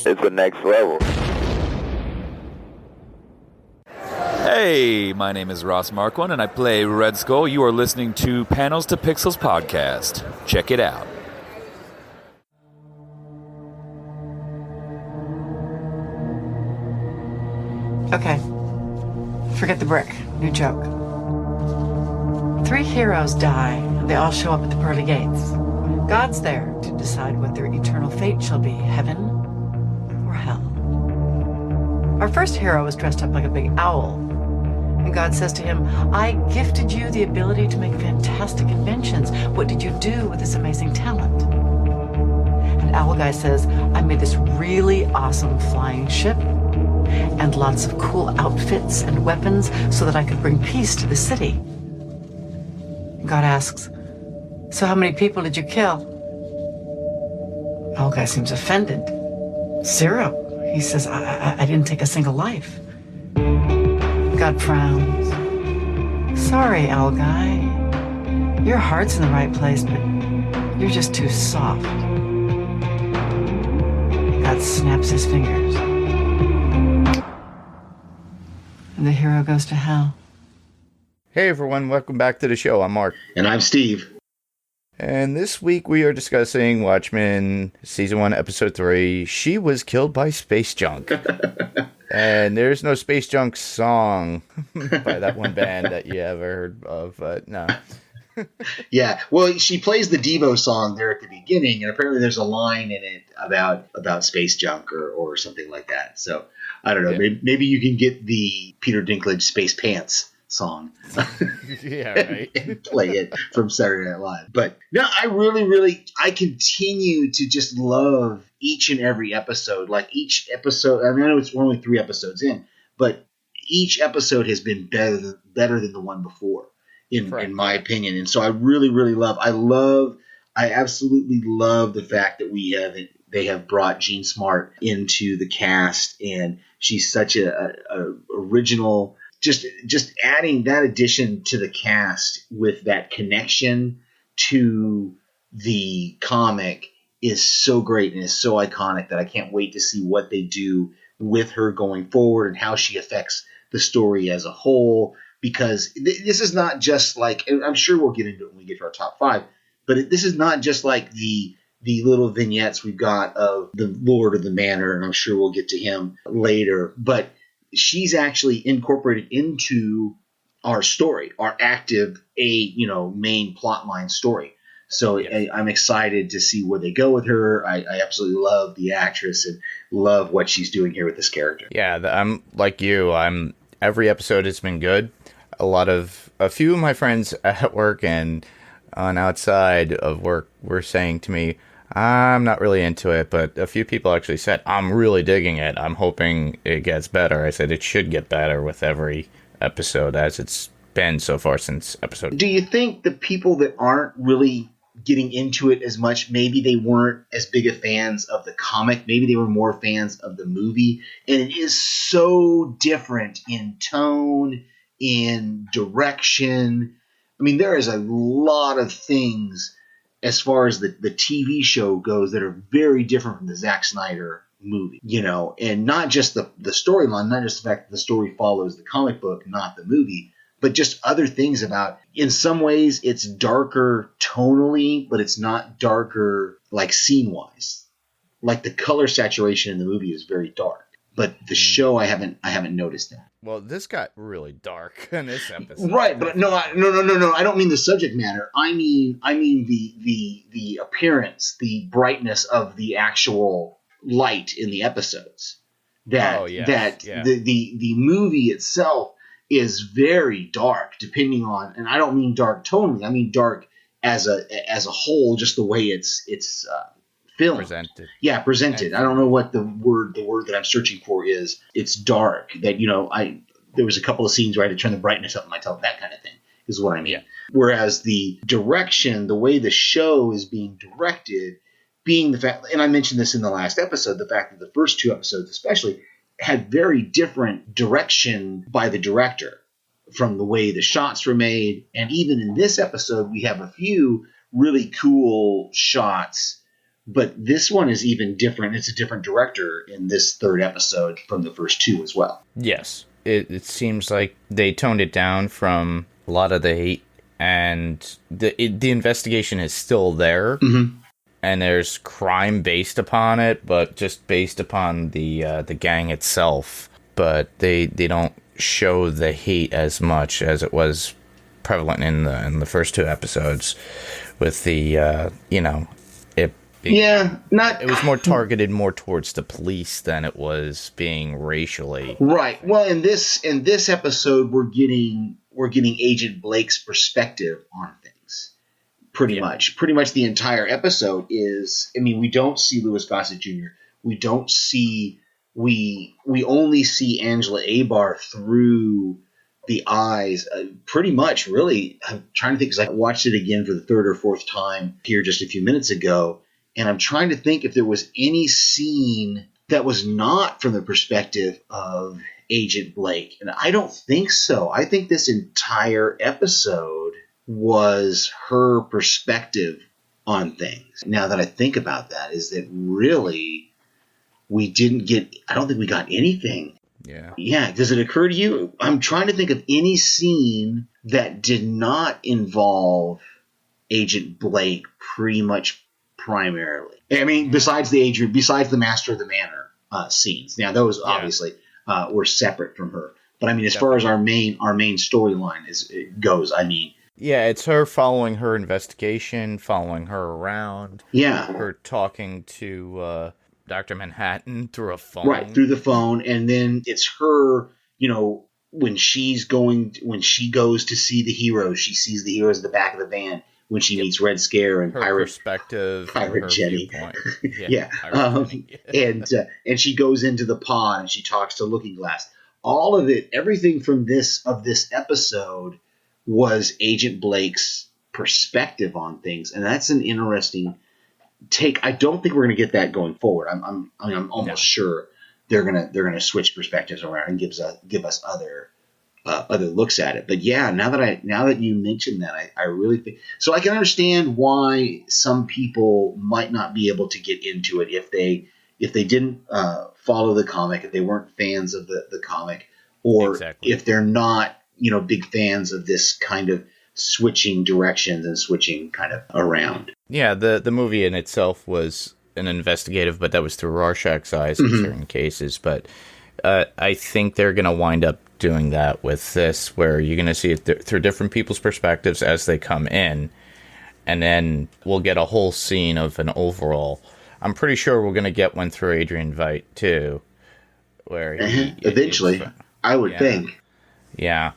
it's the next level. Hey, my name is Ross Marquand, and I play Red Skull. You are listening to Panels to Pixels podcast. Check it out. Okay. Forget the brick. New joke. 3 heroes die, and they all show up at the pearly gates. God's there to decide what their eternal fate shall be, heaven or hell. Our first hero is dressed up like a big owl, and God says to him, I gifted you the ability to make fantastic inventions. What did you do with this amazing talent? And Owl Guy says, I made this really awesome flying ship and lots of cool outfits and weapons so that I could bring peace to the city. God asks, so how many people did you kill? Owl Guy seems offended. 0. He says, I didn't take a single life. God frowns. Sorry, Owl Guy. Your heart's in the right place, but you're just too soft. God snaps his fingers. And the hero goes to hell. Hey everyone, welcome back to the show. I'm Mark. And I'm Steve. And this week we are discussing Watchmen, Season 1, Episode 3, She Was Killed by Space Junk. And there's no Space Junk song by that one band that you ever heard of, but no. Yeah, well, she plays the Devo song there at the beginning, and apparently there's a line in it about space junk or something like that. So, I don't know, maybe you can get the Peter Dinklage Space Pants song. Yeah, right. And play it from Saturday Night Live. But no, I continue to just love each and every episode. Like each episode, I mean, I know it's only 3 episodes in, but each episode has been better than the one before, in my opinion. And so I really I absolutely love the fact that they have brought Jean Smart into the cast, and she's such a original. Just adding that addition to the cast with that connection to the comic is so great and is so iconic that I can't wait to see what they do with her going forward and how she affects the story as a whole. Because this is not just like, and I'm sure we'll get into it when we get to our top 5, but this is not just like the little vignettes we've got of the Lord of the Manor, and I'm sure we'll get to him later, but she's actually incorporated into our story, our active main plotline story. So yes. I'm excited to see where they go with her. I absolutely love the actress and love what she's doing here with this character. Yeah, I'm like you. Every episode has been good. A few of my friends at work and on outside of work were saying to me, I'm not really into it, but a few people actually said, I'm really digging it. I'm hoping it gets better. I said it should get better with every episode as it's been so far since episode. Do you think the people that aren't really getting into it as much, maybe they weren't as big of fans of the comic, maybe they were more fans of the movie, and it is so different in tone, in direction. I mean, there is a lot of things as far as the TV show goes that are very different from the Zack Snyder movie, and not just the storyline, not just the fact that the story follows the comic book, not the movie, but just other things about, in some ways it's darker tonally, but it's not darker like scene-wise. Like the color saturation in the movie is very dark, but the show I haven't noticed that. Well, this got really dark in this episode. Right, but no. I don't mean the subject matter. I mean the appearance, the brightness of the actual light in the episodes. The movie itself is very dark, depending on, and I don't mean dark tonally. I mean dark as a whole, just the way it's filmed. Presented. Yeah, presented. I don't know what the word that I'm searching for is. It's dark. That there was a couple of scenes where I had to turn the brightness up in my television. That kind of thing is what I mean. Yeah. Whereas the direction, the way the show is being directed, being the fact, and I mentioned this in the last episode, the fact that the first 2 episodes especially had very different direction by the director from the way the shots were made. And even in this episode, we have a few really cool shots But this one is even different. It's a different director in this third episode from the first two as well. Yes. It seems like they toned it down from a lot of the hate, and the investigation is still there. Mm-hmm. And there's crime based upon it, but just based upon the gang itself. But they don't show the hate as much as it was prevalent in the first two episodes, with the it was more targeted more towards the police than it was being racially. Right. Well, in this episode, we're getting Agent Blake's perspective on things. Pretty much the entire episode is. I mean, we don't see Louis Gossett Jr. We don't see. We only see Angela Abar through the eyes. Pretty much, really. I'm trying to think, because I watched it again for the third or fourth time here just a few minutes ago. And I'm trying to think if there was any scene that was not from the perspective of Agent Blake. And I don't think so. I think this entire episode was her perspective on things. Now that I think about that, is that really I don't think we got anything. Yeah. Yeah. Does it occur to you? I'm trying to think of any scene that did not involve Agent Blake pretty much primarily. I mean, besides the Master of the Manor scenes. Now, those obviously were separate from her. But I mean, as far as our main storyline goes, I mean, yeah, it's her following her investigation, following her around. Yeah, her talking to Dr. Manhattan through a phone. Right, through the phone, and then it's her. When she goes to see the heroes, she sees the heroes at the back of the van. When she meets Red Scare and her perspective, Pirate Jenny, yeah, and she goes into the pod and she talks to Looking Glass. All of it, everything from this episode was Agent Blake's perspective on things, and that's an interesting take. I don't think we're going to get that going forward. I'm almost sure they're gonna switch perspectives around and give us other looks at it. But yeah, now that you mentioned that, I really think so. I can understand why some people might not be able to get into it if they didn't follow the comic, if they weren't fans of the comic, or if they're not big fans of this kind of switching directions and switching kind of around. Yeah, the movie in itself was an investigative, but that was through Rorschach's eyes in certain cases. But I think they're going to wind up doing that with this, where you're going to see it through different people's perspectives as they come in, and then we'll get a whole scene of an overall. I'm pretty sure we're going to get one through Adrian Veidt too, where eventually, I would think. Yeah,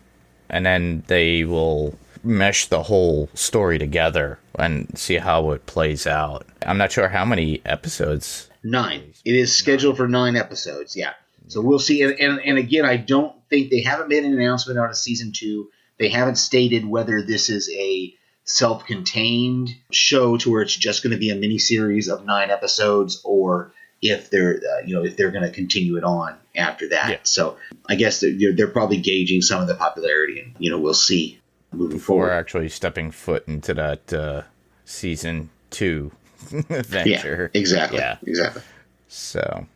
and then they will mesh the whole story together and see how it plays out. I'm not sure how many episodes. 9. It is scheduled for 9 episodes. Yeah. So we'll see. And again, I don't think they haven't made an announcement on a season 2. They haven't stated whether this is a self-contained show to where it's just going to be a miniseries of 9 episodes, or if they're going to continue it on after that. Yeah. So I guess they're probably gauging some of the popularity, and we'll see moving forward. Before actually stepping foot into that season 2 venture. Yeah, exactly. Yeah. Exactly. So,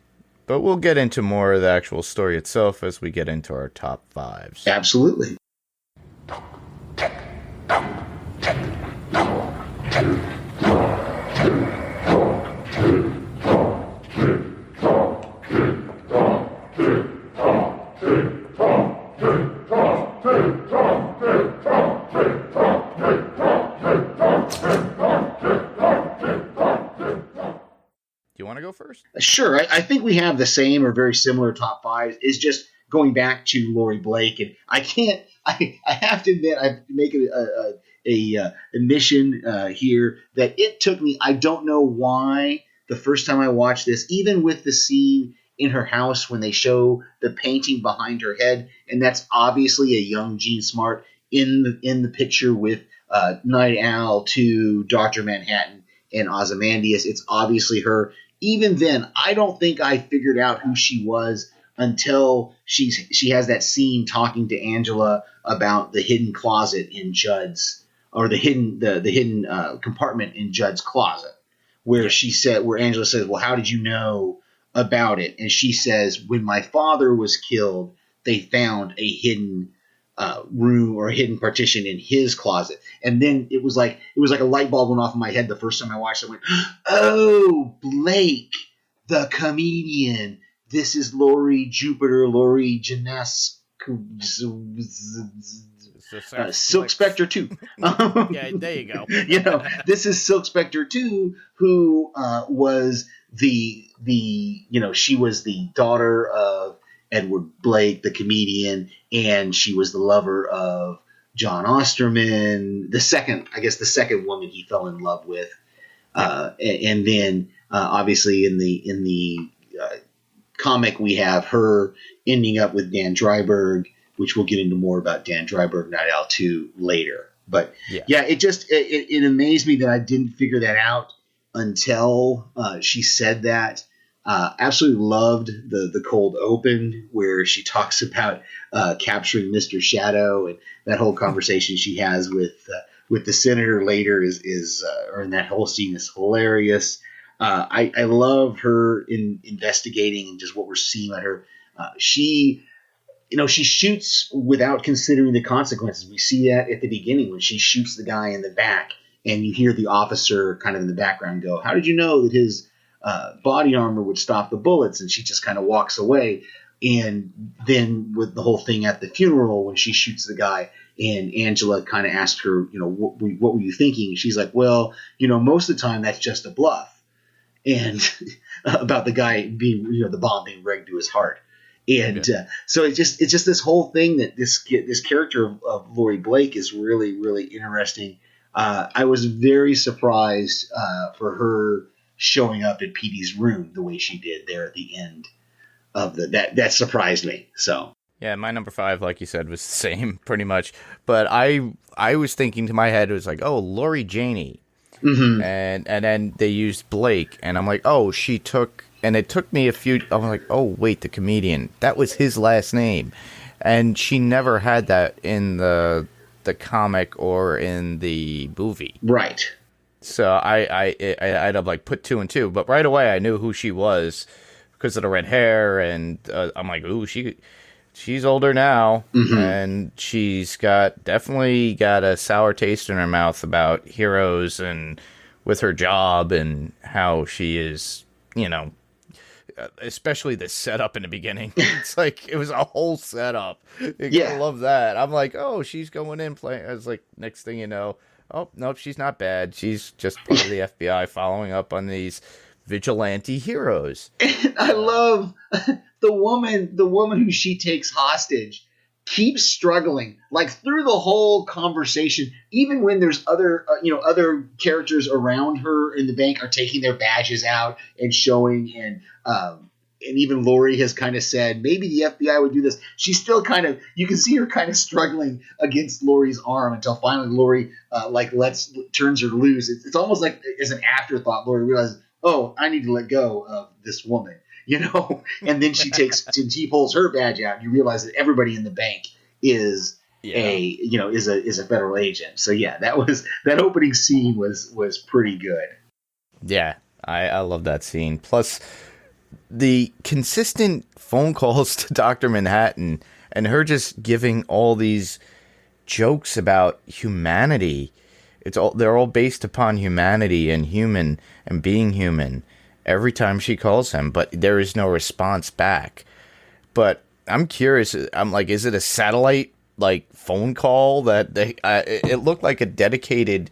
but we'll get into more of the actual story itself as we get into our top 5s. Absolutely. Do you want to go first? Sure. I think we have the same or very similar top 5s. It's just going back to Laurie Blake, and I have to admit, I make a admission here that it took me, I don't know why, the first time I watched this, even with the scene in her house when they show the painting behind her head, and that's obviously a young Jean Smart in the picture with Night Owl to Dr. Manhattan and Ozymandias. It's obviously her. Even then, I don't think I figured out who she was until she has that scene talking to Angela about the hidden closet in Judd's, or the hidden compartment in Judd's closet, where where Angela says, well, how did you know about it? And she says, when my father was killed, they found a hidden room or a hidden partition in his closet. And then it was like a light bulb went off in my head the first time I watched it. I went, oh, Blake, the comedian. This is Laurie Jeunesse. Silk Spectre 2. Yeah, there you go. This is Silk Spectre 2, who was she was the daughter of Edward Blake, the comedian, and she was the lover of John Osterman, the second woman he fell in love with. And then obviously in the comic, we have her ending up with Dan Dreiberg, which we'll get into more about Dan Dreiberg, Night Owl 2 later. But it amazed me that I didn't figure that out until she said that. Absolutely loved the cold open where she talks about capturing Mr. Shadow, and that whole conversation she has with the senator later is and that whole scene is hilarious. I love her in investigating and just what we're seeing at her. She shoots without considering the consequences. We see that at the beginning when she shoots the guy in the back, and you hear the officer kind of in the background go, how did you know that his body armor would stop the bullets? And she just kind of walks away. And then with the whole thing at the funeral, when she shoots the guy and Angela kind of asked her, what were you thinking? She's like, well, most of the time that's just a bluff. And about the guy being, the bomb being rigged to his heart. And so it's just this whole thing that this character of Laurie Blake is really, really interesting. I was very surprised for her showing up at Petey's room the way she did there at the end of that surprised me. So yeah, my number 5, like you said, was the same pretty much. But I was thinking to my head, it was like, oh, Laurie Janey. Mm-hmm. And then they used Blake, and I'm like, oh, she took, and it took me I'm like, oh, wait, the comedian, that was his last name. And she never had that in the comic or in the movie. Right. So I'd have like put 2 and 2, but right away I knew who she was because of the red hair, and I'm like, ooh, she's older now, and she's definitely got a sour taste in her mouth about heroes and with her job and how she is, especially the setup in the beginning. It's like, it was a whole setup. You gotta love that. I'm like, oh, she's going in playing. I was like, next thing you know, oh, nope, she's not bad. She's just part of the FBI following up on these vigilante heroes. And I love the woman who she takes hostage keeps struggling like through the whole conversation, even when there's other characters around her in the bank are taking their badges out and showing, and even Laurie has kind of said maybe the FBI would do this. She's still you can see her kind of struggling against Laurie's arm until finally Laurie turns her loose. It's almost like as an afterthought, Laurie realizes, oh, I need to let go of this woman, and then she pulls her badge out, and you realize that everybody in the bank is a federal agent. So yeah, that opening scene was pretty good. Yeah, I love that scene. Plus the consistent phone calls to Dr. Manhattan and her just giving all these jokes about humanity. They're all based upon humanity and human and being human every time she calls him, but there is no response back. But I'm curious, I'm like, is it a satellite phone call that it looked like a dedicated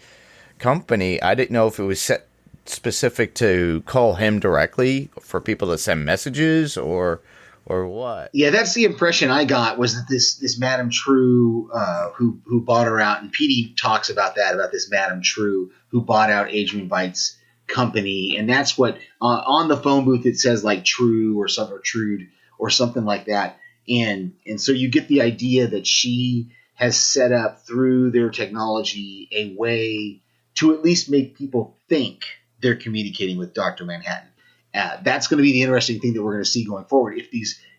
company. I didn't know if it was set specific to call him directly for people to send messages or what. Yeah, that's the impression I got, was that this Madame True who bought her out, and Petey talks about this Madame True who bought out Adrian Veidt's company, and that's what on the phone booth it says like True or something, or Trude or something like that, and so you get the idea that she has set up through their technology a way to at least make people think they're communicating with Dr. Manhattan. That's going to be the interesting thing that we're going to see going forward.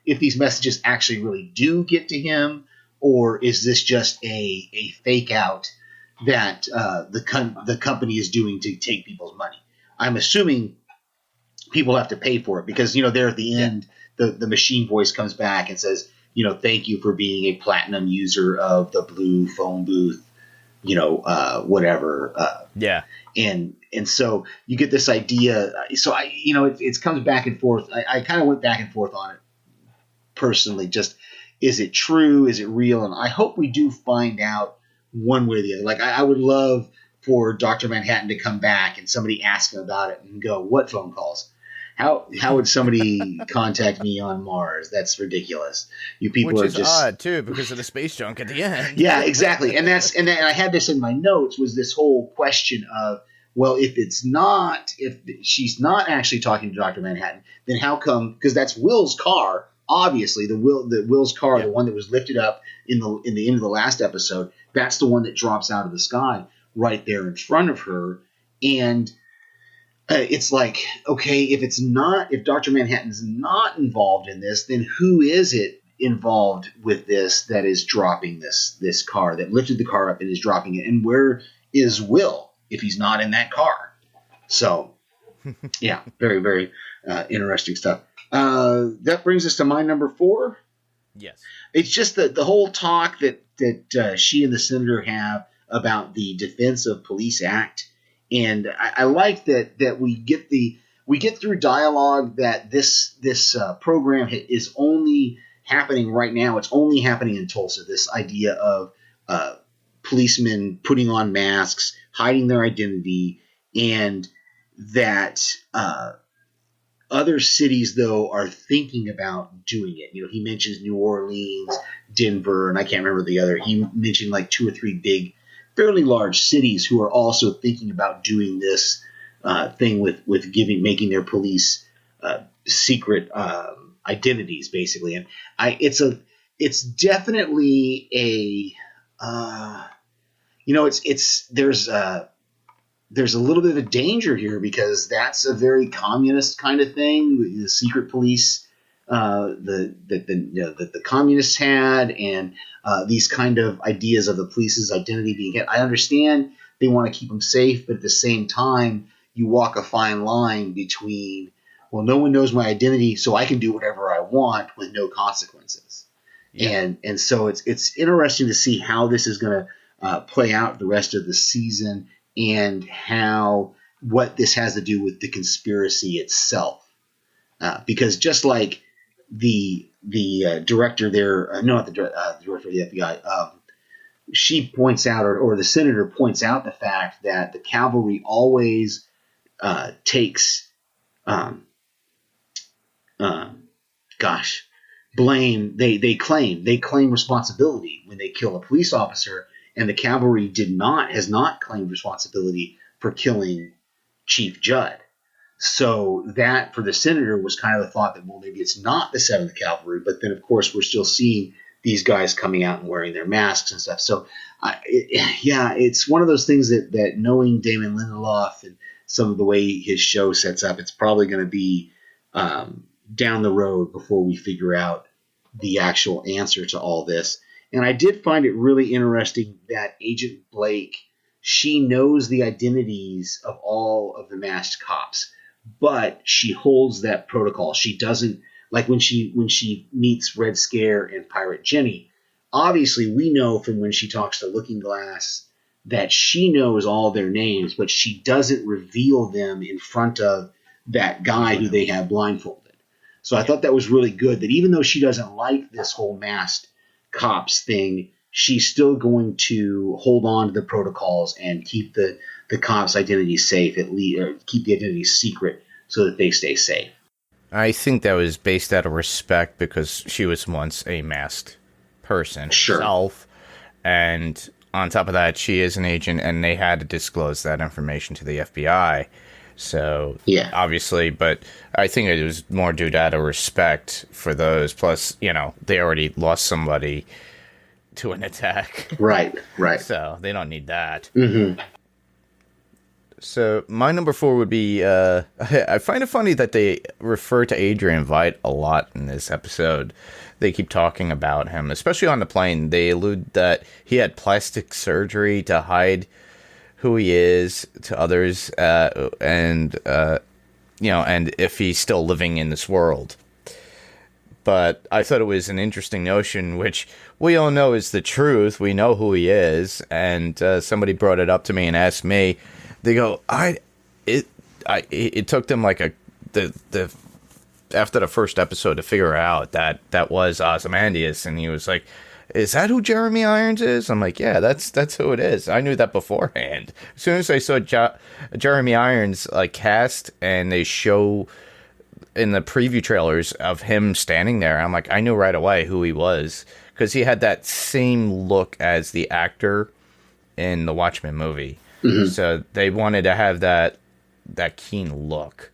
If these messages actually really do get to him, or is this just a fake out that the company is doing to take people's money? I'm assuming people have to pay for it because, there at the end, the machine voice comes back and says, thank you for being a platinum user of the blue phone booth, whatever. And so you get this idea. So it comes back and forth. I kind of went back and forth on it personally. Just, is it true? Is it real? And I hope we do find out one way or the other. Like I would love for Dr. Manhattan to come back and somebody ask him about it and go, what phone calls? How would somebody contact me on Mars? That's ridiculous. You people Which are is just odd too, because of the space junk at the end. Yeah, exactly. And I had this in my notes, was this whole question of, well, if she's not actually talking to Dr. Manhattan, then how come? Because that's Will's car, obviously Will's car, the one that was lifted up in the end of the last episode. That's the one that drops out of the sky right there in front of her, and it's like, okay, if Dr. Manhattan's not involved in this, then who is it involved with this that is dropping this car, that lifted the car up and is dropping it? And where is Will if he's not in that car? So, yeah, very, very interesting stuff. That brings us to my number 4. Yes. It's just the whole talk that she and the senator have about the Defense of Police Act. And I like that we get through dialogue that this program is only happening right now. It's only happening in Tulsa. This idea of policemen putting on masks, hiding their identity, and that other cities though are thinking about doing it. He mentions New Orleans, Denver, and I can't remember the other. He mentioned like 2 or 3 big, fairly large cities who are also thinking about doing this thing with making their police secret identities, basically. And it's definitely there's a little bit of a danger here, because that's a very communist kind of thing, the secret police that the communists had, and these kind of ideas of the police's identity being hid. I understand they want to keep them safe, but at the same time, you walk a fine line between, well, no one knows my identity, so I can do whatever I want with no consequences. Yeah. And so it's interesting to see how this is going to play out the rest of the season, and what this has to do with the conspiracy itself. Because just like the director there, not the director of the FBI, she points out, or the senator points out, the fact that the cavalry always takes blame. They claim responsibility when they kill a police officer, and the cavalry has not claimed responsibility for killing Chief Judd. So that, for the senator, was kind of the thought that, well, maybe it's not the 7th Cavalry, but then, of course, we're still seeing these guys coming out and wearing their masks and stuff. So, it's one of those things that knowing Damon Lindelof and some of the way his show sets up, it's probably going to be down the road before we figure out the actual answer to all this. And I did find it really interesting that Agent Blake, she knows the identities of all of the masked cops, but she holds that protocol. She doesn't, like when she meets Red Scare and Pirate Jenny, obviously we know from when she talks to Looking Glass that she knows all their names, but she doesn't reveal them in front of that guy who they have blindfolded. So I thought that was really good, that even though she doesn't like this whole masked cops thing, she's still going to hold on to the protocols and keep the cops' identities safe, at least, or keep the identities secret so that they stay safe. I think that was based out of respect, because she was once a masked person herself, and on top of that, she is an agent, and they had to disclose that information to the FBI. So, yeah, obviously, but I think it was more due to out of respect for those. Plus, they already lost somebody to an attack. Right. So they don't need that. Mm-hmm. So my number 4 would be, I find it funny that they refer to Adrian Veidt a lot in this episode. They keep talking about him, especially on the plane. They allude that he had plastic surgery to hide who he is to others, and if he's still living in this world. But I thought it was an interesting notion, which we all know is the truth. We know who he is, and somebody brought it up to me and asked me. They go, it took them like the after the first episode to figure out that was Ozymandias, and he was like, "Is that who Jeremy Irons is?" I'm like, "Yeah, that's who it is." I knew that beforehand. As soon as I saw Jeremy Irons like cast, and they show in the preview trailers of him standing there, I'm like, I knew right away who he was, because he had that same look as the actor in the Watchmen movie. Mm-hmm. So they wanted to have that keen look.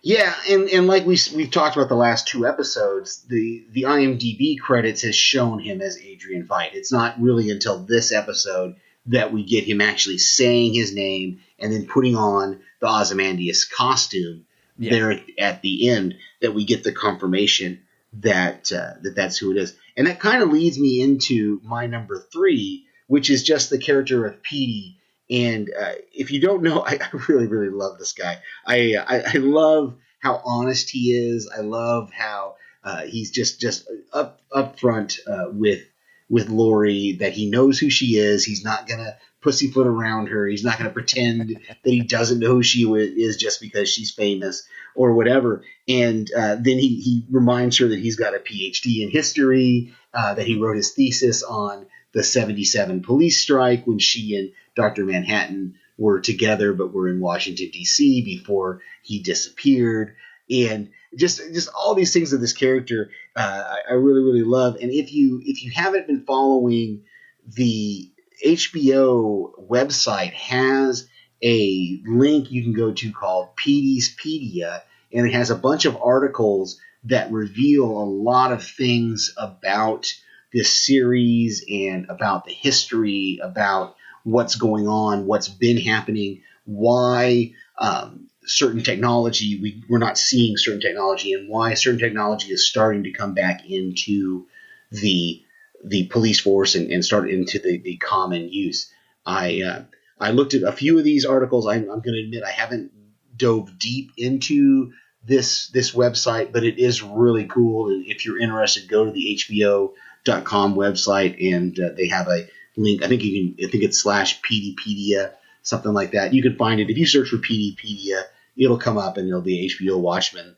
Yeah, and like we've talked about the last 2 episodes, the IMDb credits has shown him as Adrian Veidt. It's not really until this episode that we get him actually saying his name and then putting on the Ozymandias costume. Yeah. There at the end that we get the confirmation that that's who it is. And that kind of leads me into my number 3, which is just the character of Petey. And if you don't know, I really, really love this guy. I love how honest he is. I love how he's just up front with Lori, that he knows who she is. He's not going to pussyfoot around her. He's not going to pretend that he doesn't know who she is just because she's famous or whatever. And then he reminds her that he's got a PhD in history, that he wrote his thesis on the 77 police strike when she and Dr. Manhattan were together but were in Washington, D.C. before he disappeared. And just all these things of this character I really, really love. And if you haven't been following, the HBO website has a link you can go to called Petey'spedia, and it has a bunch of articles that reveal a lot of things about this series and about the history, about what's going on, what's been happening, why certain technology, we're not seeing certain technology, and why certain technology is starting to come back into the police force and start into the common use. I looked at a few of these articles. I'm going to admit I haven't dove deep into this website, but it is really cool. And if you're interested, go to the HBO.com website, and they have a link. I think it's /Peteypedia, something like that. You can find it if you search for Peteypedia. It'll come up, and it'll be HBO Watchmen.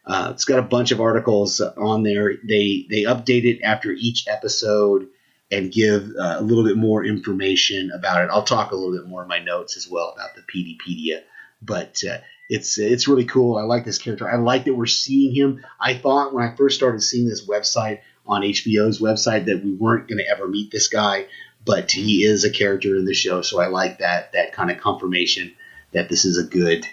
It's got a bunch of articles on there. They update it after each episode and give a little bit more information about it. I'll talk a little bit more in my notes as well about the Peteypedia, but it's really cool. I like this character. I like that we're seeing him. I thought when I first started seeing this website on HBO's website that we weren't going to ever meet this guy, but he is a character in the show, so I like that kind of confirmation that this is a good.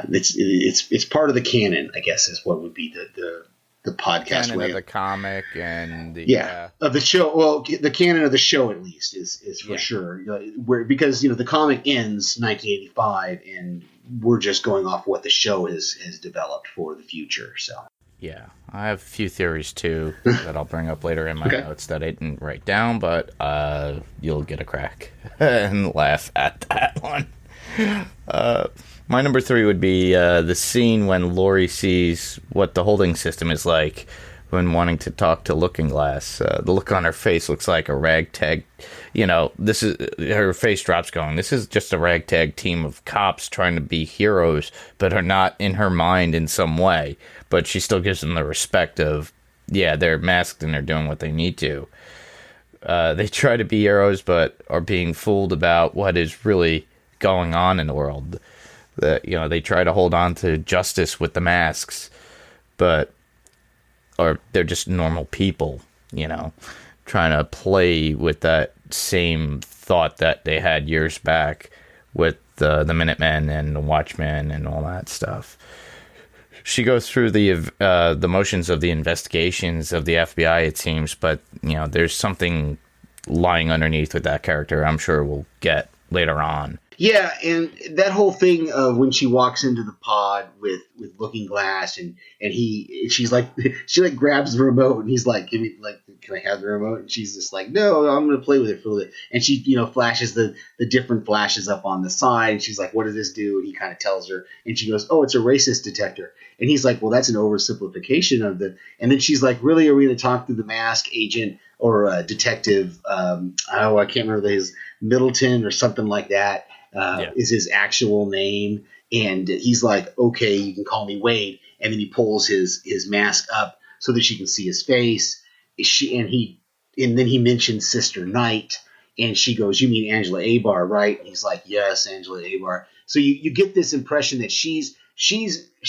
It's part of the canon, I guess, is what would be the podcast canon way of the comic and the of the show. Well, the canon of the show at least is for sure. Because the comic ends 1985, and we're just going off what the show has developed for the future. So yeah, I have a few theories too that I'll bring up later in my notes that I didn't write down, but you'll get a crack and laugh at that one. My number 3 would be the scene when Lori sees what the holding system is like when wanting to talk to Looking Glass. The look on her face looks like a ragtag. This is her face drops going, this is just a ragtag team of cops trying to be heroes, but are not in her mind in some way. But she still gives them the respect of, they're masked and they're doing what they need to. They try to be heroes, but are being fooled about what is really going on in the world. That they try to hold on to justice with the masks, or they're just normal people, trying to play with that same thought that they had years back with the Minutemen and the Watchmen and all that stuff. She goes through the motions of the investigations of the FBI, it seems, but there's something lying underneath with that character. I'm sure we'll get later on. Yeah, and that whole thing of when she walks into the pod with Looking Glass, and she's like she like grabs the remote, and he's like, can I have the remote? And she's just like, no, I'm gonna play with it for a little bit. And she flashes the different flashes up on the side, and she's like, what does this do? And he kind of tells her, and she goes, oh, it's a racist detector. And he's like, well, that's an oversimplification of the. And then she's like, really, are we gonna talk to the mask agent or detective? I can't remember his Middleton or something like that. Is his actual name, and he's like, okay, you can call me Wade. And then he pulls his mask up so that she can see his face. And then he mentions Sister Knight, and she goes, you mean Angela Abar, right? And he's like, yes, Angela Abar. So you get this impression that she's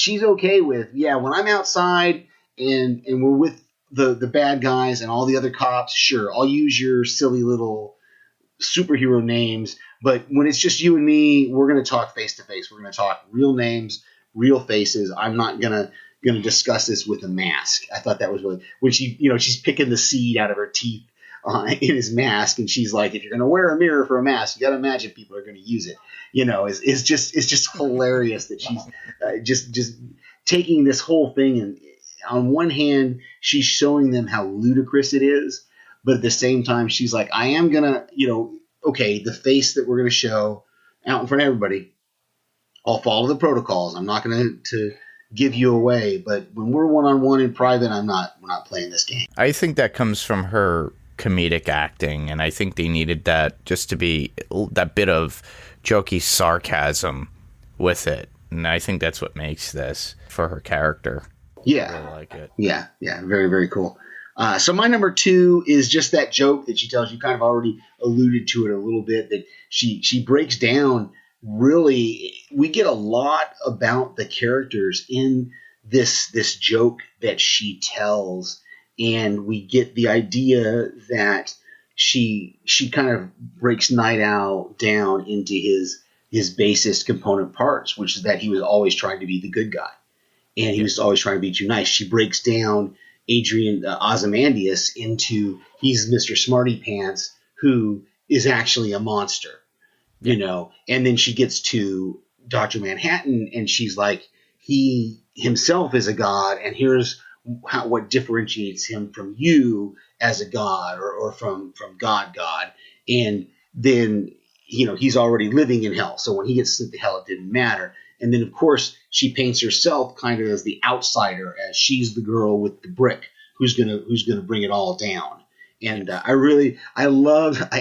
okay with, yeah, when I'm outside and we're with the bad guys and all the other cops, sure, I'll use your silly little superhero names, but when it's just you and me, we're going to talk face to face. We're going to talk real names, real faces. I'm not going to discuss this with a mask. I thought that was really when she's picking the seed out of her teeth in his mask, and she's like, if you're going to wear a mirror for a mask, you got to imagine people are going to use it. It's just hilarious that she's just taking this whole thing, and on one hand, she's showing them how ludicrous it is. But at the same time, she's like, I am going to, okay, the face that we're going to show out in front of everybody, I'll follow the protocols. I'm not going to give you away. But when we're one-on-one in private, we're not playing this game. I think that comes from her comedic acting, and I think they needed that just to be that bit of jokey sarcasm with it. And I think that's what makes this for her character. Yeah. I really like it. Yeah. Very, very cool. So my number 2 is just that joke that she tells. You kind of already alluded to it a little bit, that she breaks down. Really, we get a lot about the characters in this joke that she tells, and we get the idea that she kind of breaks Night Owl down into his basest component parts, which is that he was always trying to be the good guy, and he was always trying to be too nice. She breaks down Adrian Ozymandias into he's Mr. Smarty Pants, who is actually a monster, and then she gets to Dr. Manhattan, and she's like, he himself is a god, and here's what differentiates him from you as a god or from God. And then, he's already living in hell. So when he gets sent to hell, it didn't matter. And then, of course, she paints herself kind of as the outsider, as she's the girl with the brick who's gonna bring it all down. And I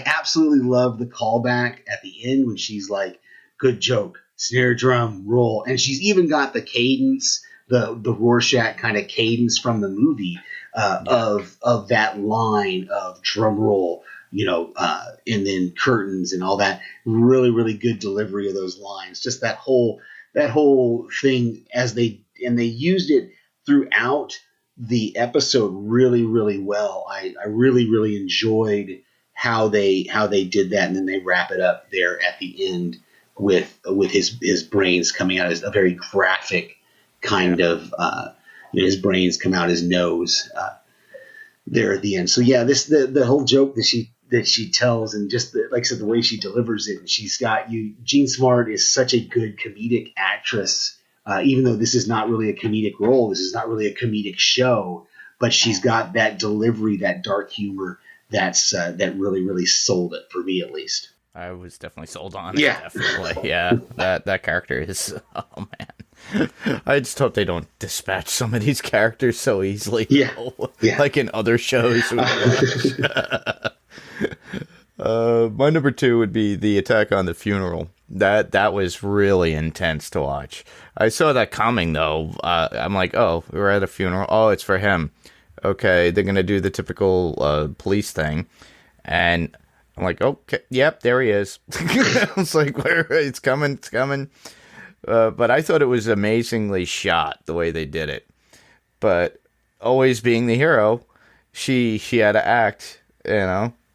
absolutely love the callback at the end when she's like, "Good joke, snare drum, roll," and she's even got the cadence, the Rorschach kind of cadence from the movie of that line of drum roll, and then curtains and all that. Really, really good delivery of those lines. Just that whole thing they used it throughout the episode really, really well. I really, really enjoyed how they did that, and then they wrap it up there at the end with his brains coming out as a very graphic kind of his brains come out his nose there at the end. So yeah, the whole joke that she tells, and just like I said, the way she delivers it, and she's got Jean Smart is such a good comedic actress. Even though this is not really a comedic role, this is not really a comedic show, but she's got that delivery, that dark humor that really, really sold it, for me at least. I was definitely sold on it. Yeah, definitely. Yeah, that character is. Oh man, I just hope they don't dispatch some of these characters so easily. Yeah, like in other shows. My number 2 would be the attack on the funeral. That was really intense to watch. I saw that coming though. I'm like, oh, we're at a funeral. Oh, it's for him. Okay, they're gonna do the typical police thing, and I'm like, okay, yep, there he is. I was like, where? It's coming. But I thought it was amazingly shot the way they did it. But always being the hero, she had to act.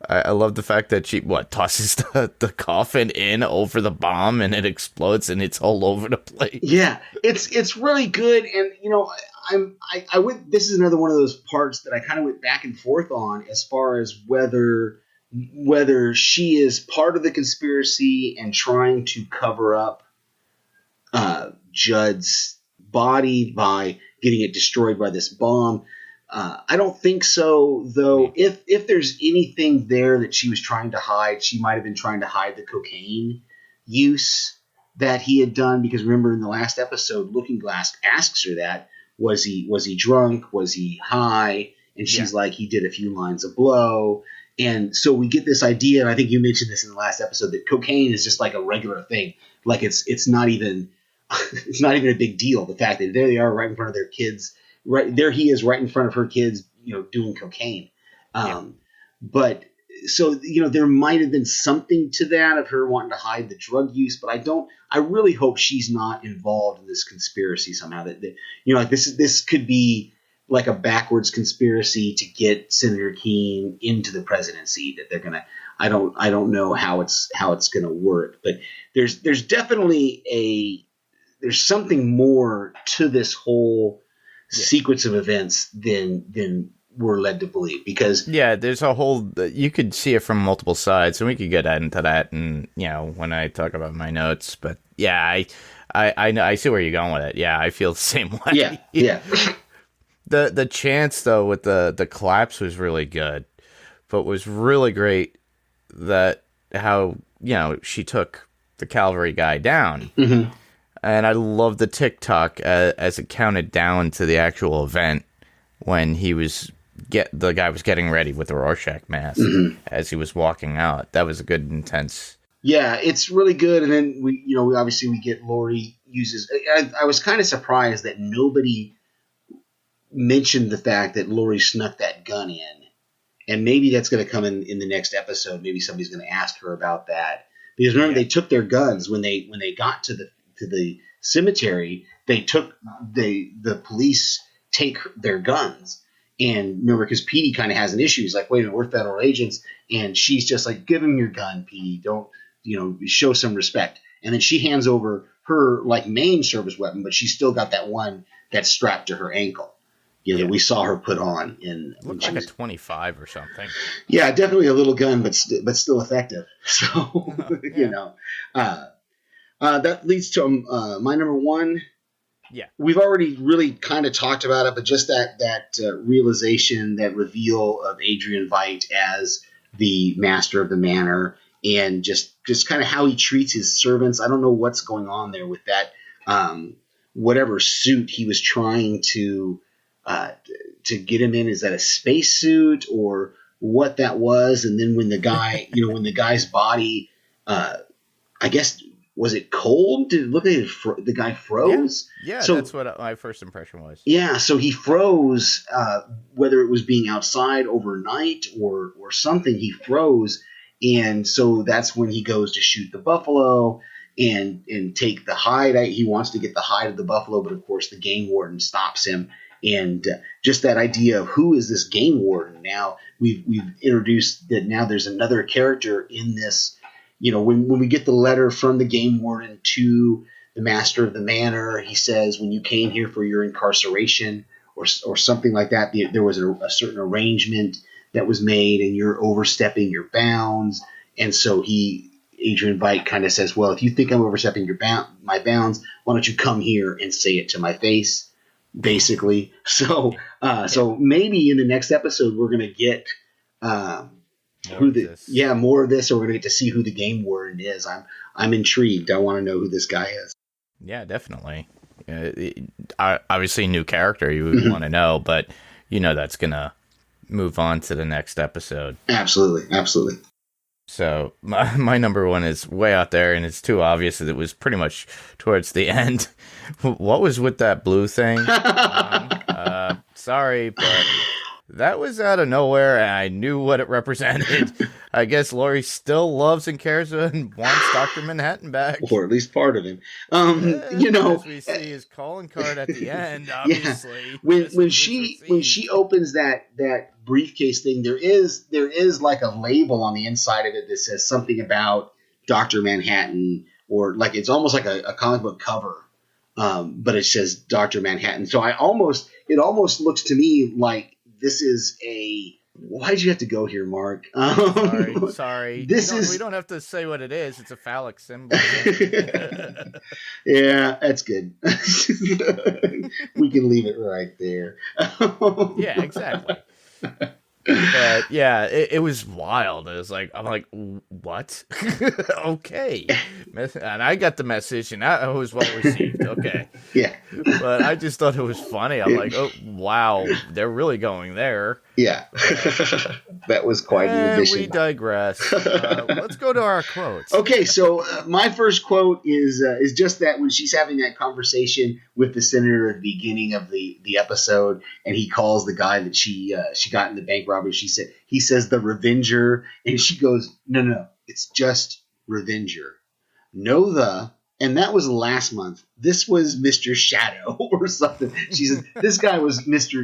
I love the fact that she tosses the coffin in over the bomb, and it explodes, and it's all over the place. Yeah, it's really good, and I went. This is another one of those parts that I kind of went back and forth on as far as whether whether she is part of the conspiracy and trying to cover up Judd's body by getting it destroyed by this bomb. I don't think so, though. If there's anything there that she was trying to hide, she might have been trying to hide the cocaine use that he had done. Because remember, in the last episode, Looking Glass asks her that. Was he drunk? Was he high? And she's like, he did a few lines of blow. And so we get this idea, and I think you mentioned this in the last episode, that cocaine is just like a regular thing. Like it's not even it's not even a big deal. The fact that there they are right in front of their kids, right there he is right in front of her kids, doing cocaine. But so there might have been something to that of her wanting to hide the drug use, but I really hope she's not involved in this conspiracy somehow. That like this could be like a backwards conspiracy to get Senator Keene into the presidency. That they're gonna. I don't know how it's gonna work, but there's definitely there's something more to this whole sequence of events than we're led to believe, because there's a whole, you could see it from multiple sides, and we could get into that and when I talk about my notes. But I see where you're going with it. I feel the same way. The chance though with the collapse was really good, but was really great that how she took the cavalry guy down. Mm-hmm. And I love the TikTok as it counted down to the actual event when the guy was getting ready with the Rorschach mask as he was walking out. That was a good intense. Yeah, it's really good. And then we obviously we get Laurie uses. I was kind of surprised that nobody mentioned the fact that Laurie snuck that gun in, and maybe that's going to come in the next episode. Maybe somebody's going to ask her about that, because remember they took their guns when they got to the cemetery. The police take their guns. And remember, because Petey kind of has an issue. He's like, wait a minute, we're federal agents. And she's just like, give him your gun, Petey. Don't, show some respect. And then she hands over her main service weapon, but she's still got that one that's strapped to her ankle. That we saw her put on. Looked like a 25 or something. Yeah, definitely a little gun, but still effective. So, that leads to my number one. Yeah, we've already really kind of talked about it, but just that realization, that reveal of Adrian Veidt as the master of the manor, and just kind of how he treats his servants. I don't know what's going on there with that. Whatever suit he was trying to get him in, is that a space suit or what that was? And then when the guy, when the guy's body, I guess. Was it cold? Did it look like the guy froze? Yeah, so, that's what my first impression was. Yeah, so he froze, whether it was being outside overnight or something, he froze. And so that's when he goes to shoot the buffalo and take the hide. He wants to get the hide of the buffalo, but of course the game warden stops him. And just that idea of who is this game warden? Now we've introduced that now there's another character in this. When we get the letter from the game warden to the master of the manor, he says, when you came here for your incarceration or something like that, there was a certain arrangement that was made and you're overstepping your bounds. And so Adrian Veidt kind of says, well, if you think I'm overstepping my bounds, why don't you come here and say it to my face, basically. So maybe in the next episode, we're going to get more of this, or we're gonna get to see who the game warden is. I'm intrigued. I want to know who this guy is. Yeah, definitely. Obviously, new character you would want to know, but that's gonna move on to the next episode. Absolutely. So my number one is way out there, and it's too obvious that it was pretty much towards the end. What was with that blue thing? Sorry, but. That was out of nowhere, and I knew what it represented. I guess Laurie still loves and cares and wants Dr. Manhattan back. Or at least part of him. As we see his calling card at the end, obviously. Yeah. When she opens that briefcase thing, there is like a label on the inside of it that says something about Dr. Manhattan, or like it's almost like a comic book cover. But it says Dr. Manhattan. So it almost looks to me like this is a Why'd you have to go here, Mark? Sorry. We don't have to say what it is. It's a phallic symbol. Yeah, that's good. We can leave it right there. Yeah, exactly. But yeah, it was wild. I'm like, what? Okay. And I got the message, and that was well received. Okay. Yeah. But I just thought it was funny. I'm like, oh, wow, they're really going there. Yeah. That was quite an addition. We digress. Let's go to our quotes. Okay, so my first quote is just that when she's having that conversation with the senator at the beginning of the episode, and he calls the guy that she got in the bank robbery. He says the Revenger, and she goes, no, it's just Revenger. No, and that was last month. This was Mr. Shadow or something. She says this guy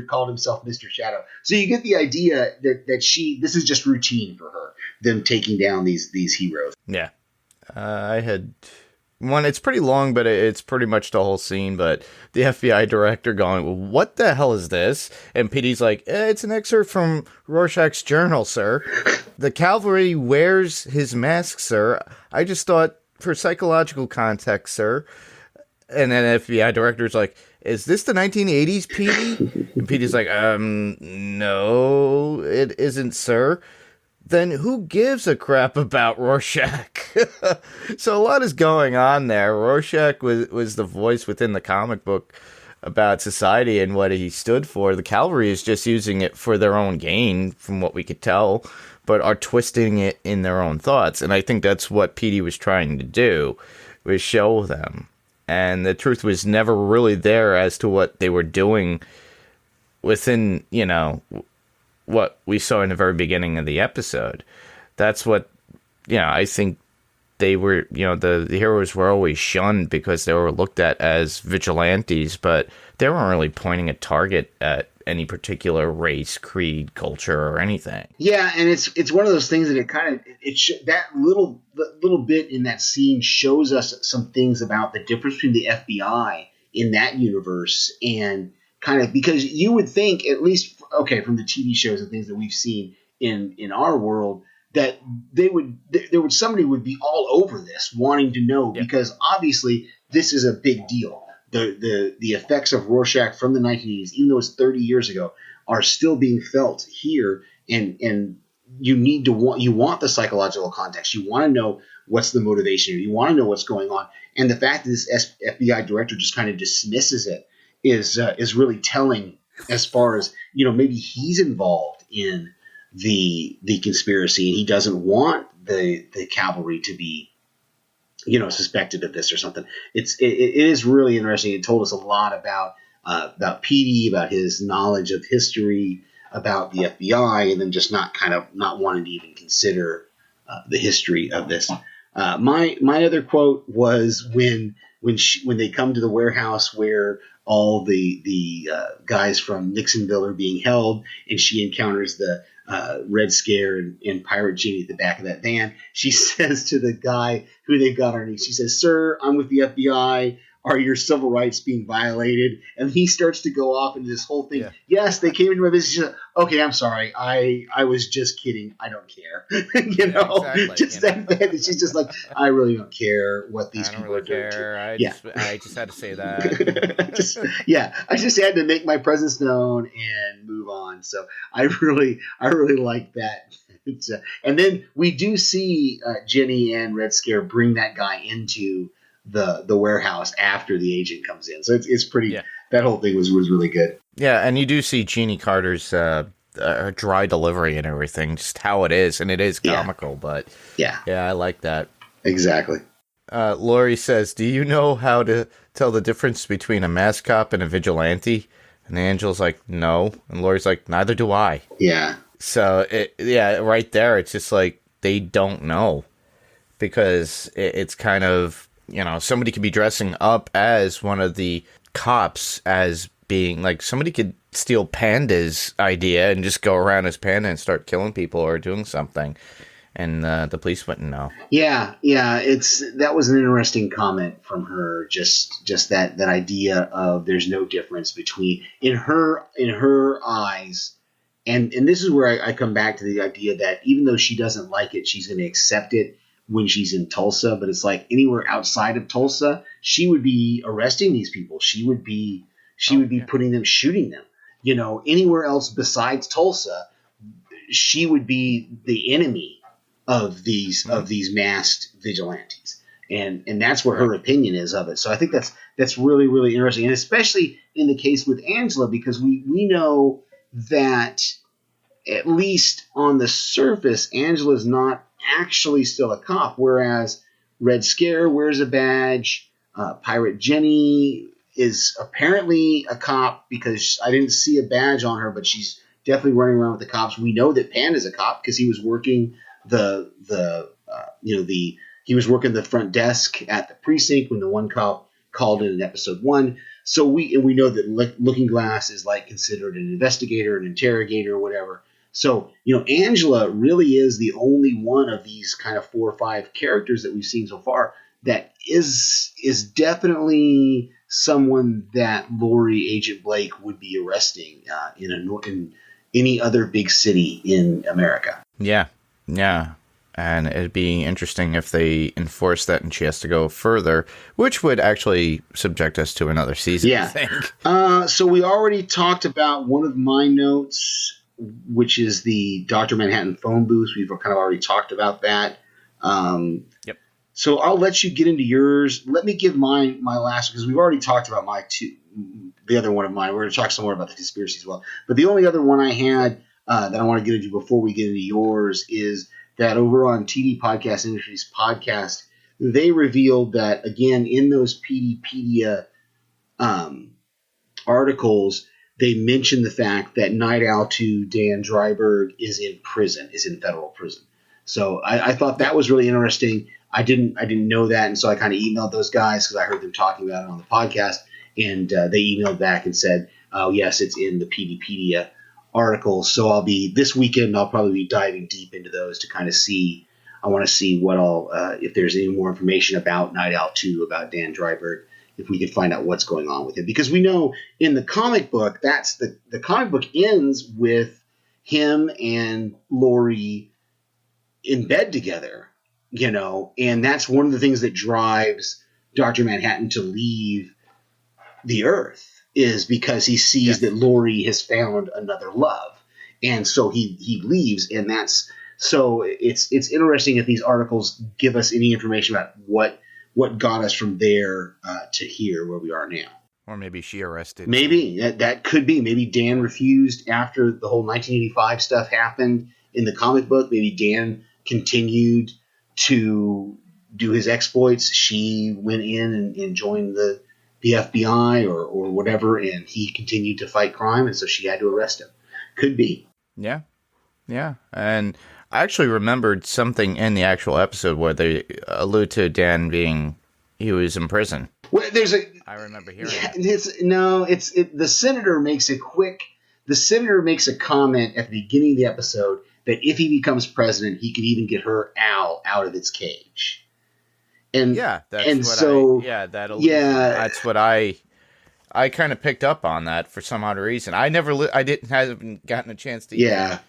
called himself Mr. Shadow. So you get the idea that this is just routine for her, them taking down these heroes. Yeah. I had one. It's pretty long, but it's pretty much the whole scene. But the FBI director going, well, what the hell is this? And PD's like, it's an excerpt from Rorschach's journal, sir. The cavalry wears his mask, sir. I just thought, for psychological context, sir. And then FBI director's like, is this the 1980s, PD? And PD's like, no, it isn't, sir. Then who gives a crap about Rorschach? So a lot is going on there. Rorschach was the voice within the comic book about society and what he stood for. The cavalry is just using it for their own gain, from what we could tell, but are twisting it in their own thoughts. And I think that's what PD was trying to do, was show them. And the truth was never really there as to what they were doing within, what we saw in the very beginning of the episode. That's what, I think they were, the heroes were always shunned because they were looked at as vigilantes, but they weren't really pointing a target at any particular race, creed, culture, or anything. Yeah, and it's one of those things that that little bit in that scene shows us some things about the difference between the FBI in that universe and kind of, because you would think, at least from the TV shows and things that we've seen in our world, that somebody would be all over this, wanting to know, because obviously this is a big deal. The effects of Rorschach from the 1980s, even though it's 30 years ago, are still being felt here, and you want the psychological context. You want to know what's the motivation. You want to know what's going on, and the fact that this FBI director just kind of dismisses it is really telling, as far as maybe he's involved in the conspiracy, and he doesn't want the cavalry to be suspected of this or something. It is really interesting. It told us a lot about PD, about his knowledge of history, about the FBI, and then just not wanting to even consider the history of this. My other quote was when they come to the warehouse where all the guys from Nixonville are being held, and she encounters the Red Scare and Pirate Genie at the back of that van. She says to the guy who they got underneath, she says, "Sir, I'm with the FBI. Are your civil rights being violated?" And he starts to go off into this whole thing. Yeah. Yes, they came into my business. She's like, okay, I'm sorry. I was just kidding. I don't care. Exactly, just that she's just like, I really don't care what these people are doing. I just had to say that. I just had to make my presence known and move on. So I really like that. And then we do see Jenny and Red Scare bring that guy into the warehouse after the agent comes in. So it's pretty, that whole thing was really good. Yeah. And you do see Jeannie Carter's dry delivery and everything, just how it is. And it is comical, but I like that. Exactly. Lori says, do you know how to tell the difference between a masked cop and a vigilante? And Angel's like, no. And Lori's like, neither do I. Yeah. So right there, it's just like, they don't know, because it's kind of, somebody could be dressing up as one of the cops, as being like, somebody could steal Panda's idea and just go around as Panda and start killing people or doing something, and the police wouldn't know. Yeah, that was an interesting comment from her. Just that idea of there's no difference between, in her eyes, And this is where I come back to the idea that even though she doesn't like it, she's going to accept it when she's in Tulsa. But it's like anywhere outside of Tulsa, she would be arresting these people. She would be putting them, shooting them. You know, anywhere else besides Tulsa, she would be the enemy of these masked vigilantes. And that's where her opinion is of it. So I think that's really, really interesting. And especially in the case with Angela, because we know that at least on the surface, Angela's not actually still a cop, whereas Red Scare wears a badge. Pirate Jenny is apparently a cop because I didn't see a badge on her, but she's definitely running around with the cops. We know that Pan is a cop because he was working he was working the front desk at the precinct when the one cop called in episode 1. So we know that Looking Glass is like considered an investigator, an interrogator, whatever. So, Angela really is the only one of these kind of 4 or 5 characters that we've seen so far that is definitely someone that Lori Agent Blake would be arresting in any other big city in America. Yeah. And it'd be interesting if they enforce that and she has to go further, which would actually subject us to another season, yeah. I think. So we already talked about one of my notes, which is the Dr. Manhattan phone booth. We've kind of already talked about that. Yep. So I'll let you get into yours. Let me give my last, because we've already talked about the other one of mine. We're going to talk some more about the conspiracy as well. But the only other one I had that I want to get into before we get into yours is that over on TD Podcast Industries podcast, they revealed that, again, in those PDpedia articles, they mentioned the fact that Night Owl 2 Dan Dryberg is in federal prison. So I thought that was really interesting. I didn't know that, and so I kind of emailed those guys because I heard them talking about it on the podcast, and they emailed back and said, "Oh yes, it's in the PDpedia articles." So this weekend I'll probably be diving deep into those to kind of see. I want to see what if there's any more information about Night Owl 2, about Dan Dryberg, if we can find out what's going on with him, because we know in the comic book the comic book ends with him and Lori in bed together, and that's one of the things that drives Dr. Manhattan to leave the Earth, is because he sees that Lori has found another love, and so he leaves, and it's interesting if these articles give us any information about what got us from there to here where we are now. Or maybe she arrested. Maybe that could be. Maybe Dan refused after the whole 1985 stuff happened in the comic book. Maybe Dan continued to do his exploits. She went in and joined the FBI or whatever, and he continued to fight crime, and so she had to arrest him. Could be. Yeah. And I actually remembered something in the actual episode where they allude to Dan he was in prison. Well, I remember hearing that. The senator makes a comment at the beginning of the episode that if he becomes president, he could even get her owl out of its cage. And that's what I kind of picked up on that for some odd reason. I haven't gotten a chance to. Yeah.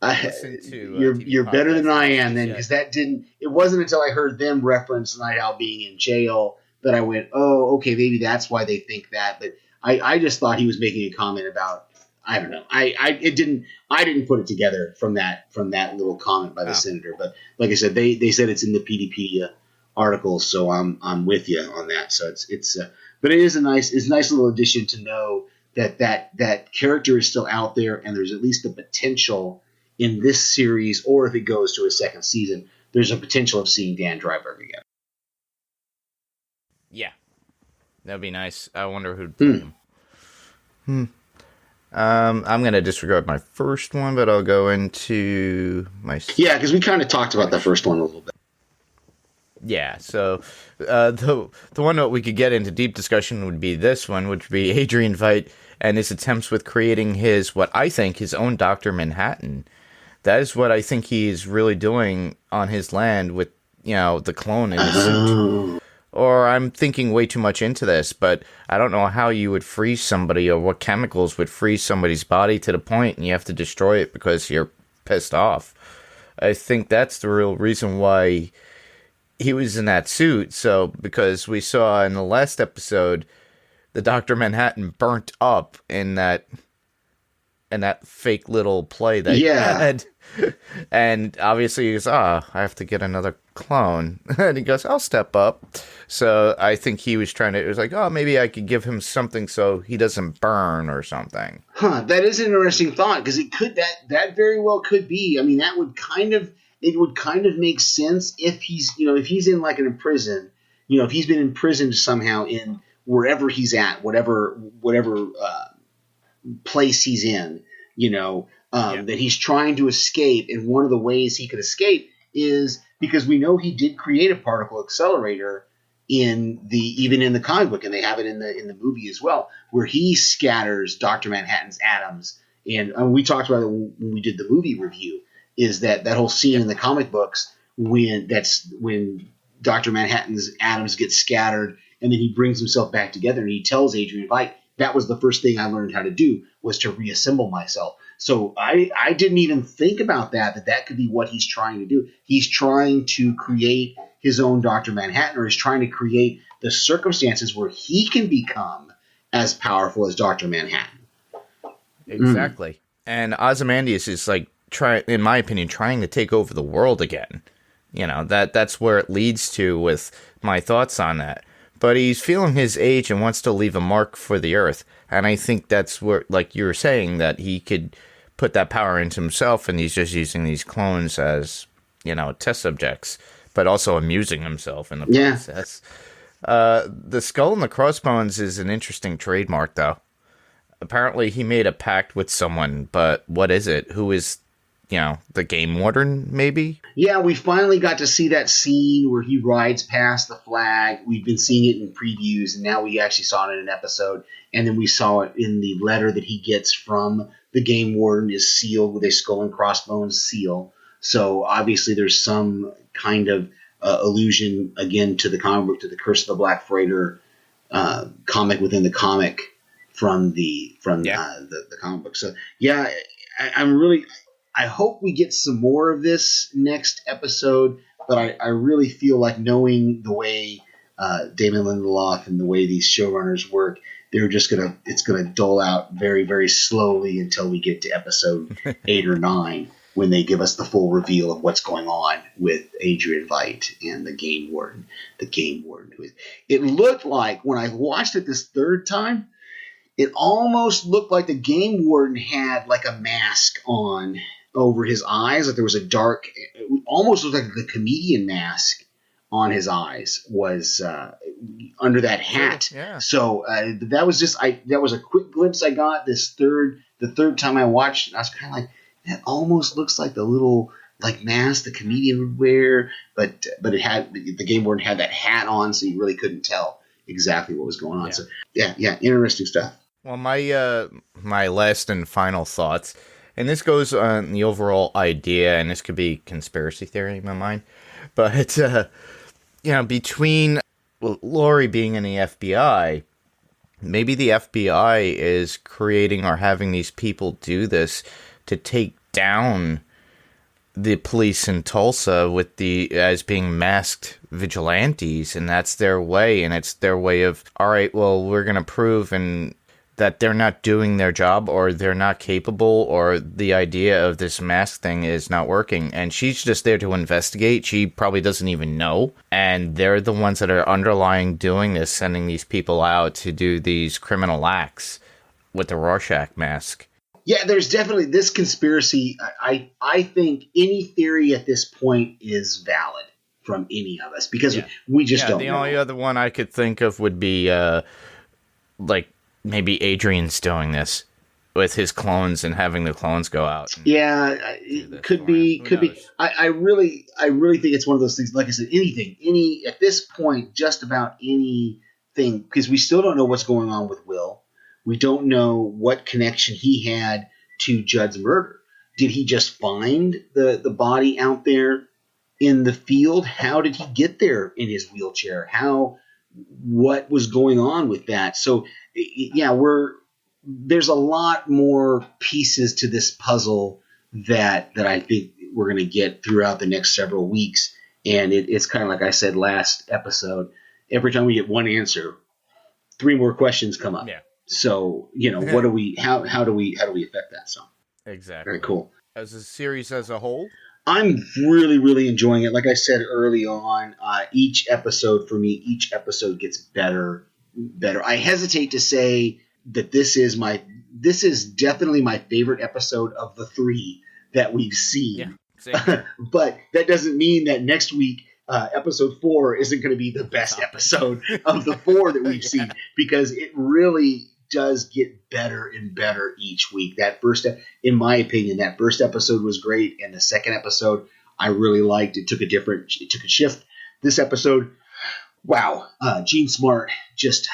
Listen to you're better than I am then, because it wasn't until I heard them reference Night Owl being in jail that I went, oh, okay, maybe that's why they think that. But I just thought he was making a comment about, I don't know. I didn't put it together from that little comment by the senator. But like I said, they said it's in the PDpedia articles, so I'm with you on that. So but it is a nice little addition to know that character is still out there, and there's at least the potential in this series, or if it goes to a second season, there's a potential of seeing Dan Dryberg again. Yeah, that'd be nice. I wonder who'd play him. I'm going to disregard my first one, but I'll go into my... Yeah, because we kind of talked about the first one a little bit. Yeah, so the one that we could get into deep discussion would be this one, which would be Adrian Veidt and his attempts with creating what I think, his own Dr. Manhattan. That is what I think he is really doing on his land with, the clone in his suit. Or I'm thinking way too much into this, but I don't know how you would freeze somebody or what chemicals would freeze somebody's body to the point and you have to destroy it because you're pissed off. I think that's the real reason why he was in that suit. So, because we saw in the last episode, the Dr. Manhattan burnt up in that fake little play that he had. And obviously he goes, I have to get another clone. And he goes, I'll step up. So I think he was trying to, it was like, maybe I could give him something so he doesn't burn or something. That is an interesting thought, because it could, that very well could be. I mean, that would it would kind of make sense if he's, if he's in like in a prison, if he's been imprisoned somehow in wherever he's at, whatever place he's in, that he's trying to escape. And one of the ways he could escape is because we know he did create a particle accelerator even in the comic book, and they have it in the movie as well, where he scatters Dr. Manhattan's atoms. And we talked about it when we did the movie review, is that whole scene in the comic books when Dr. Manhattan's atoms get scattered and then he brings himself back together, and he tells Adrian Veidt, that was the first thing I learned how to do, was to reassemble myself. So I didn't even think about that could be what he's trying to do. He's trying to create his own Dr. Manhattan, or he's trying to create the circumstances where he can become as powerful as Dr. Manhattan. Exactly. And Ozymandias is in my opinion, trying to take over the world again. That's where it leads to with my thoughts on that. But he's feeling his age and wants to leave a mark for the Earth. And I think that's where, like you were saying, that he could put that power into himself, and he's just using these clones as, test subjects, but also amusing himself in the process. The skull and the crossbones is an interesting trademark, though. Apparently he made a pact with someone, but what is it? Who is, the game warden, maybe? Yeah, we finally got to see that scene where he rides past the flag. We've been seeing it in previews, and now we actually saw it in an episode. And then we saw it in the letter that he gets from the game warden, is sealed with a skull and crossbones seal. So obviously there's some kind of allusion, again, to the comic book, to the Curse of the Black Freighter comic within the comic from the comic book. So, yeah, I hope we get some more of this next episode, but I really feel like, knowing the way Damon Lindelof and the way these showrunners work, it's gonna dole out very, very slowly until we get to episode 8 or 9, when they give us the full reveal of what's going on with Adrian Veidt and the Game Warden. It looked like, when I watched it this third time, it almost looked like the Game Warden had like a mask on over his eyes. Like there was it almost looked like the comedian mask on his eyes was under that hat. Yeah. So that was a quick glimpse I got the third time I watched it. I was kind of like, that almost looks like the little mask the comedian would wear, but the Game Warden had that hat on, so you really couldn't tell exactly what was going on. Yeah. So yeah, interesting stuff. Well, my last and final thoughts, and this goes on the overall idea, and this could be conspiracy theory in my mind, but between Laurie being in the FBI, maybe the FBI is creating or having these people do this to take down the police in Tulsa as being masked vigilantes, and that's their way, and it's their way of, all right, well, we're going to prove that they're not doing their job, or they're not capable, or the idea of this mask thing is not working. And she's just there to investigate. She probably doesn't even know. And they're the ones that are underlying doing this, sending these people out to do these criminal acts with the Rorschach mask. Yeah, there's definitely this conspiracy. I think any theory at this point is valid from any of us, because we just don't know. The only other one I could think of would be maybe Adrian's doing this with his clones and having the clones go out. Yeah, it could be. I really think it's one of those things. Like I said, any at this point, just about anything, because we still don't know what's going on with Will. We don't know what connection he had to Judd's murder. Did he just find the body out there in the field. How did he get there in his wheelchair? What was going on with that? So yeah, there's a lot more pieces to this puzzle that I think we're going to get throughout the next several weeks. And it's kind of like I said last episode, every time we get one answer, 3 more questions come up. Yeah. So, what do we, how do we affect that? So Exactly. very cool. As a series as a whole? I'm really, really enjoying it. Like I said early on, each episode gets better. I hesitate to say that this is definitely my favorite episode of the 3 that we've seen. Yeah, but that doesn't mean that next week, episode 4 isn't going to be the best episode of the 4 that we've seen, because it really does get better and better each week. In my opinion, that first episode was great, and the second episode I really liked. It took a shift. This episode, wow, Jean Smart, just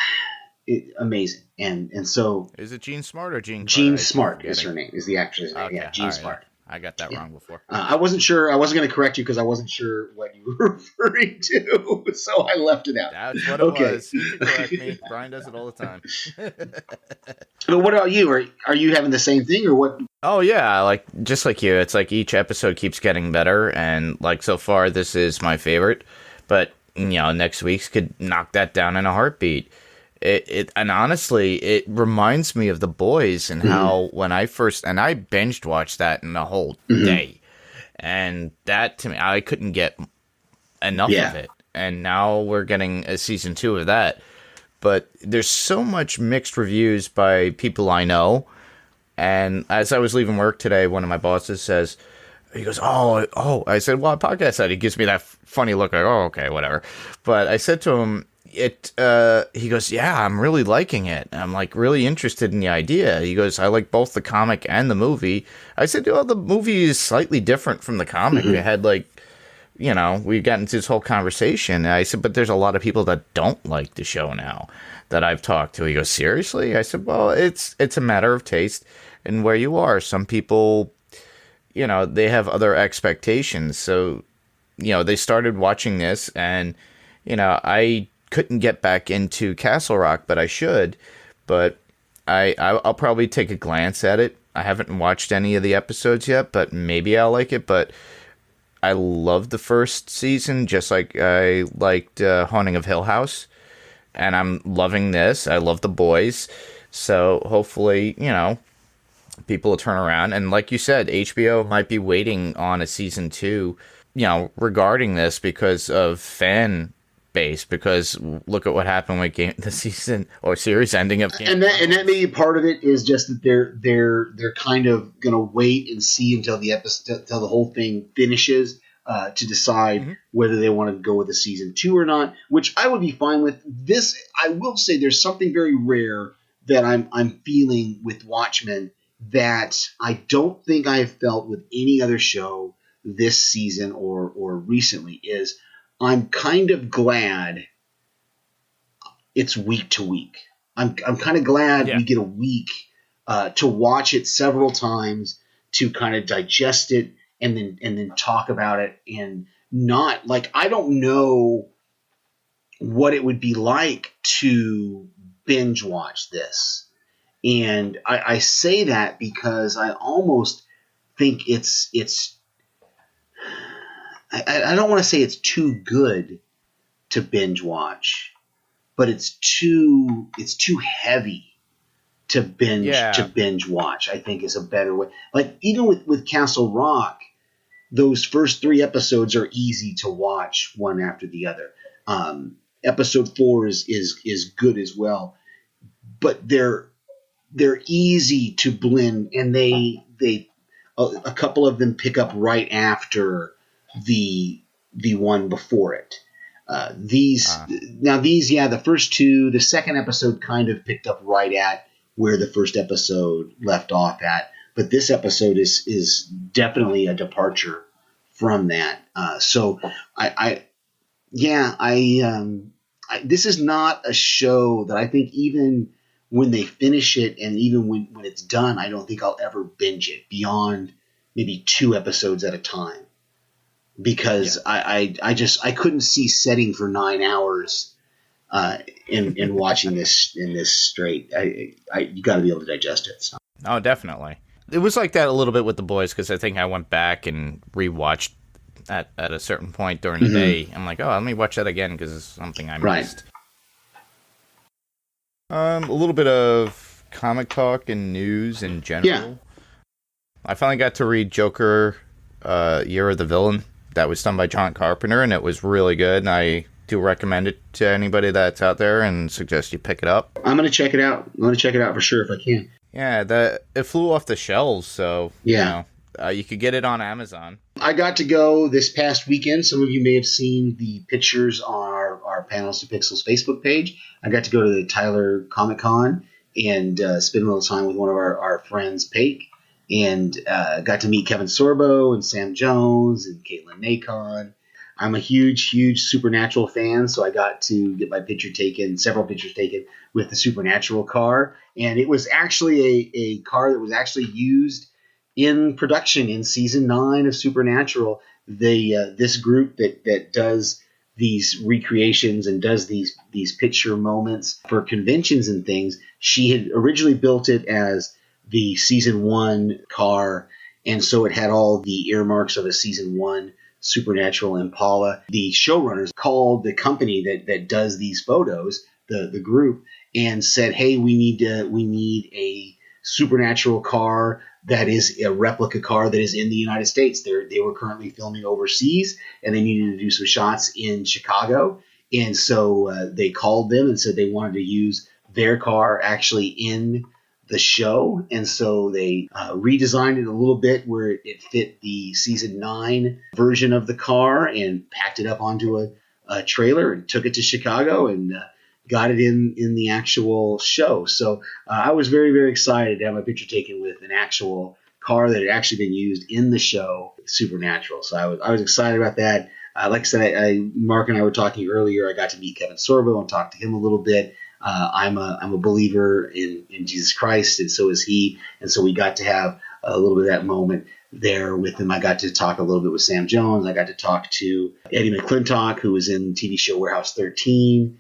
amazing. And so, is it Jean Smart or Jean? Jean Smart is her name. Is the actress' name? Okay. Yeah, Jean Smart. I got that wrong before. I wasn't sure. I wasn't going to correct you because I wasn't sure what you were referring to, so I left it out. That's what it was. You can correct me. Brian does it all the time. But what about you? Are you having the same thing, or what? Oh yeah, just like you. It's like each episode keeps getting better, and like so far, this is my favorite. But next week's could knock that down in a heartbeat. And honestly, it reminds me of The Boys and how when I binged watched that in a whole day, and that to me, I couldn't get enough of it. And now we're getting a season 2 of that. But there's so much mixed reviews by people I know. And as I was leaving work today, one of my bosses says, he goes, oh, I said, well, podcast that. He gives me that funny look, like, oh, okay, whatever. But I said to him, he goes, yeah, I'm really liking it. I'm like really interested in the idea. He goes, I like both the comic and the movie. I said, well, the movie is slightly different from the comic. We had we got into this whole conversation. And I said, but there's a lot of people that don't like the show now that I've talked to. He goes, seriously? I said, well, it's a matter of taste and where you are. Some people, they have other expectations. So, they started watching this, and, I couldn't get back into Castle Rock, but I should. But I'll probably take a glance at it. I haven't watched any of the episodes yet, but maybe I'll like it. But I loved the first season, just like I liked Haunting of Hill House. And I'm loving this. I love The Boys. So hopefully, people will turn around. And like you said, HBO might be waiting on a season 2, regarding this because of fan base, because look at what happened with the season or series ending of Game. And that may be part of it, is just that they're kind of going to wait and see until the whole thing finishes to decide whether they want to go with a season 2 or not, which I would be fine with. This, I will say, there's something very rare that I'm feeling with Watchmen that I don't think I have felt with any other show this season or recently, is I'm kind of glad it's week to week. I'm kind of glad we get a week to watch it several times, to kind of digest it and then talk about it, and not like, I don't know what it would be like to binge watch this. And I say that because I almost think I don't want to say it's too good to binge watch, but it's too heavy to binge watch, I think, is a better way. Like, even with Castle Rock, those first 3 episodes are easy to watch one after the other. Episode 4 is good as well, but they're easy to blend, and they a couple of them pick up right after the one before it. The first 2, the second episode kind of picked up right at where the first episode left off at, but this episode is definitely a departure from that. So this is not a show that I think, even when they finish it and even when it's done, I don't think I'll ever binge it beyond maybe 2 episodes at a time. because I couldn't see setting for 9 hours in watching this in this straight. You got to be able to digest it. So. Oh, definitely. It was like that a little bit with The Boys, because I think I went back and rewatched at a certain point during the day. I'm like, oh, let me watch that again because it's something I missed. A little bit of comic talk and news in general. Yeah. I finally got to read Joker, Year of the Villain. That was done by John Carpenter, and it was really good. And I do recommend it to anybody that's out there and suggest you pick it up. I'm going to check it out. I'm going to check it out for sure if I can. Yeah, it flew off the shelves, so yeah. You could get it on Amazon. I got to go this past weekend. Some of you may have seen the pictures on our Panels to Pixels Facebook page. I got to go to the Tyler Comic Con and spend a little time with one of our friends, Paik, and got to meet Kevin Sorbo and Sam Jones and Caitlin Nacon. I'm a huge, huge Supernatural fan, so I got to get my several pictures taken with the Supernatural car. And it was actually a car that was actually used in production in season 9 of Supernatural. This group that does these recreations and does these picture moments for conventions and things, she had originally built it as the season 1 car, and so it had all the earmarks of a season 1 Supernatural Impala. The showrunners called the company that does these photos, the group, and said, "Hey, we need a Supernatural car that is a replica car that is in the United States." They were currently filming overseas, and they needed to do some shots in Chicago, and so they called them and said they wanted to use their car actually in the show, and so they redesigned it a little bit where it fit the season 9 version of the car and packed it up onto a trailer and took it to Chicago and got it in the actual show. So I was very, very excited to have my picture taken with an actual car that had actually been used in the show Supernatural. So I was excited about that. Like I said, Mark and I were talking earlier. I got to meet Kevin Sorbo and talk to him a little bit. I'm a believer in Jesus Christ, and so is he. And so we got to have a little bit of that moment there with him. I got to talk a little bit with Sam Jones. I got to talk to Eddie McClintock, who was in the TV show Warehouse 13.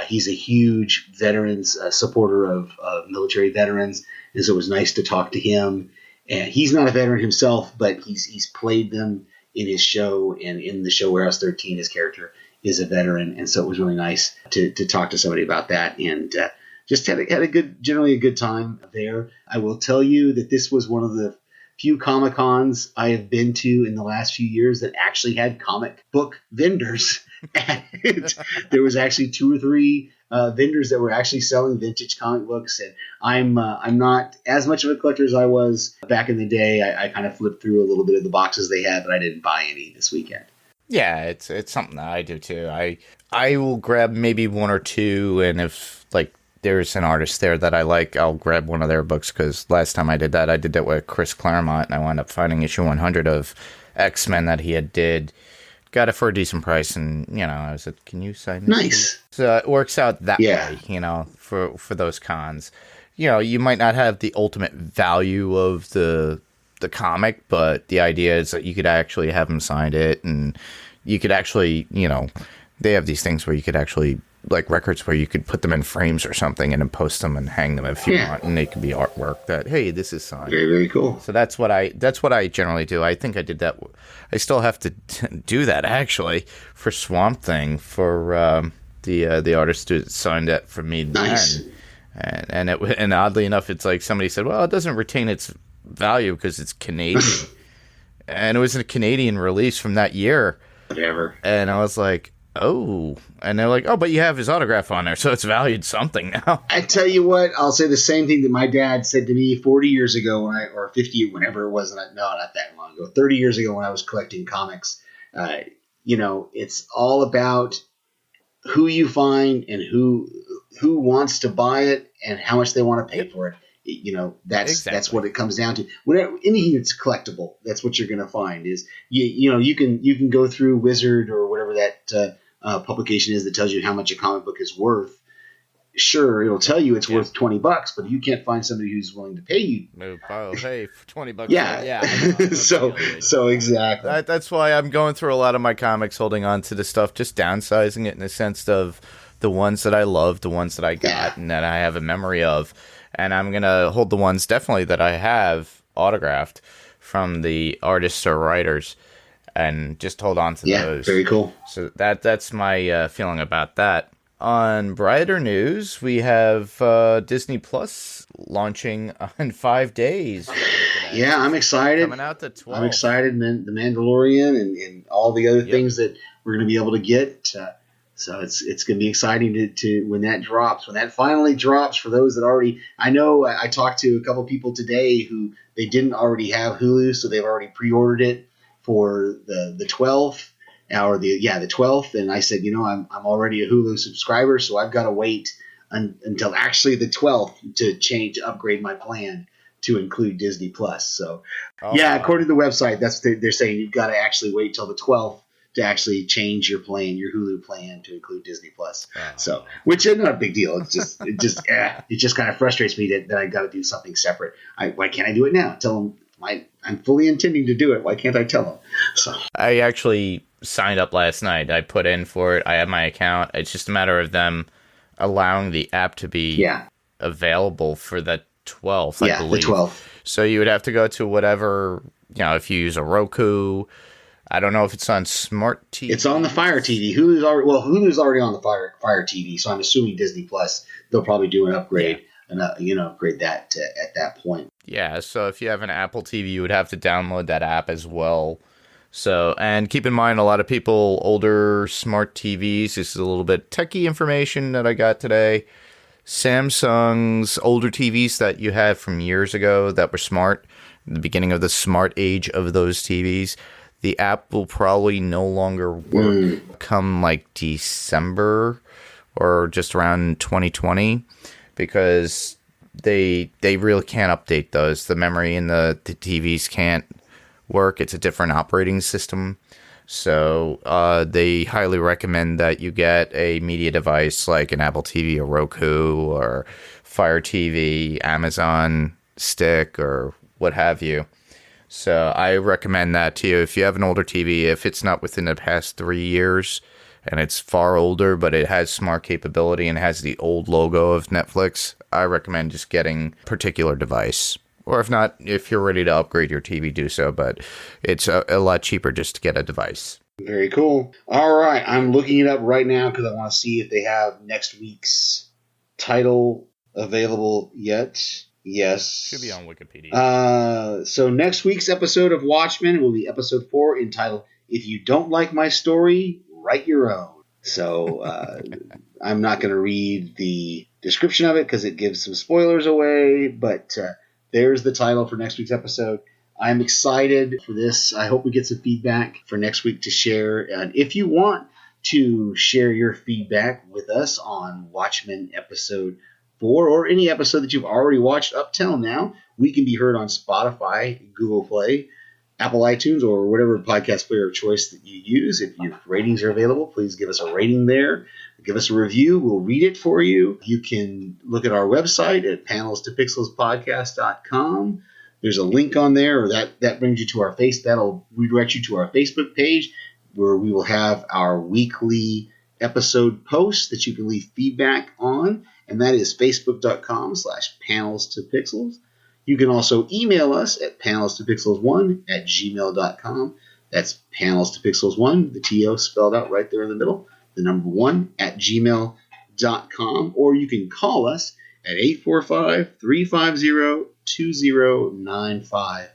He's a huge veterans supporter of military veterans, and so it was nice to talk to him. And he's not a veteran himself, but he's played them in his show, and in the show Warehouse 13, his character is a veteran, and so it was really nice to talk to somebody about that, and just had generally a good time there. I will tell you that this was one of the few Comic Cons I have been to in the last few years that actually had comic book vendors at it. There was actually 2 or 3 vendors that were actually selling vintage comic books, and I'm not as much of a collector as I was back in the day. I kind of flipped through a little bit of the boxes they had, but I didn't buy any this weekend. Yeah, it's something that I do too. I will grab maybe 1 or 2, and if like there's an artist there that I like, I'll grab one of their books, because last time I did that with Chris Claremont, and I wound up finding issue 100 of X-Men that he had did. Got it for a decent price, and I was like, "Can you sign this?" Nice. So it works out that way, for those cons. You might not have the ultimate value of the comic, but the idea is that you could actually have them sign it, and you could actually, they have these things where you could actually, like records where you could put them in frames or something and then post them and hang them if you want, and they could be artwork that, hey, this is signed. Very, very cool. So that's what I generally do. I think I did that. I still have to do that actually for Swamp Thing, for the artist who signed that for me. Nice. And oddly enough, it's like somebody said, well, it doesn't retain its value because it's Canadian. And it was a Canadian release from that year. Whatever. And I was like, oh. And they're like, oh, but you have his autograph on there, so it's valued something now. I tell you what, I'll say the same thing that my dad said to me 40 years ago, or 50, whenever it was, not that long ago, 30 years ago when I was collecting comics. It's all about who you find and who wants to buy it and how much they want to pay for it. That's what it comes down to. Whatever, anything that's collectible, that's what you're going to find is you can go through Wizard or whatever that publication is that tells you how much a comic book is worth. sure, it'll tell you it's worth $20, but if you can't find somebody who's willing to pay you, Oh, hey, for $20. yeah, so exactly. That's why I'm going through a lot of my comics, holding on to the stuff, just downsizing it in the sense of the ones that I love, the ones that I got, and that I have a memory of, and I'm gonna hold the ones definitely that I have autographed from the artists or writers, and just hold on to those. Very cool. So that's my feeling about that. On brighter news, we have Disney Plus launching in 5 days. Yeah, I'm excited. Coming out the 12th. I'm excited, man. The Mandalorian and all the other things that we're going to be able to get. So it's going to be exciting to when that drops, when that finally drops for those that already. I know I talked to a couple people today who they didn't already have Hulu, so they've already pre-ordered it for the 12th. Or the 12th, and I said, I'm already a Hulu subscriber, so I've got to wait until actually the 12th to upgrade my plan to include Disney Plus. So, according to the website, they're saying you've got to actually wait till the 12th to actually change your Hulu plan to include Disney Plus. So, which is not a big deal. It just kind of frustrates me that I got to do something separate. Why can't I do it now? Tell them I'm fully intending to do it. Why can't I tell them? So I actually signed up last night. I put in for it. I have my account. It's just a matter of them allowing the app to be available for the 12th, I believe. The 12th. So you would have to go to whatever, if you use a Roku. I don't know if it's on Smart TV. It's on the Fire TV. Hulu's already on the Fire TV, so I'm assuming Disney Plus, they'll probably do an upgrade and upgrade that at that point. Yeah, so if you have an Apple TV, you would have to download that app as well. So, and keep in mind, a lot of people, older smart TVs, this is a little bit techie information that I got today. Samsung's older TVs that you had from years ago that were smart, the beginning of the smart age of those TVs, the app will probably no longer work come like December or just around 2020 because they really can't update those. The memory in the TVs can't work. It's a different operating system. So they highly recommend that you get a media device like an Apple TV or Roku or Fire TV, Amazon Stick, or what have you. So I recommend that to you. If you have an older TV, if it's not within the past 3 years and it's far older, but it has smart capability and has the old logo of Netflix, I recommend just getting a particular device. Or if not, if you're ready to upgrade your TV, do so. But it's a lot cheaper just to get a device. Very cool. All right. I'm looking it up right now because I want to see if they have next week's title available yet. Yes. Should be on Wikipedia. So next week's episode of Watchmen will be episode 4 entitled, If You Don't Like My Story, Write Your Own. So I'm not going to read the description of it because it gives some spoilers away, but there's the title for next week's episode. I'm excited for this. I hope we get some feedback for next week to share. And if you want to share your feedback with us on Watchmen episode 4 or any episode that you've already watched up till now, we can be heard on Spotify, Google Play, Apple iTunes, or whatever podcast player of choice that you use. If your ratings are available, please give us a rating there. Give us a review. We'll read it for you. You can look at our website at panelstopixelspodcast.com. There's a link on there, or that brings you to our that'll redirect you to our Facebook page, where we will have our weekly episode posts that you can leave feedback on, and that is facebook.com/panelstopixels. You can also email us at panelstopixels1@gmail.com. That's panelstopixels1, the TO spelled out right there in the middle, the number 1@gmail.com, or you can call us at 845-350-2095.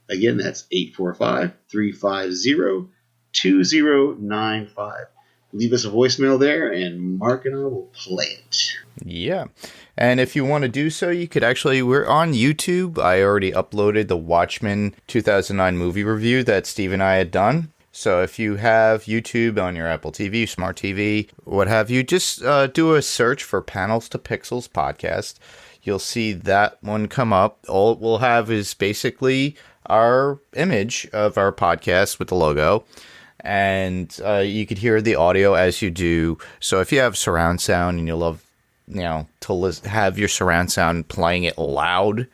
Again, that's 845-350-2095. Leave us a voicemail there, and Mark and I will play it. Yeah. And if you want to do so, you could we're on YouTube. I already uploaded the Watchmen 2009 movie review that Steve and I had done. So if you have YouTube on your Apple TV, Smart TV, what have you, just do a search for Panels to Pixels podcast. You'll see that one come up. All it will have is basically our image of our podcast with the logo. And you could hear the audio as you do. So if you have surround sound and you love to have your surround sound playing it loud,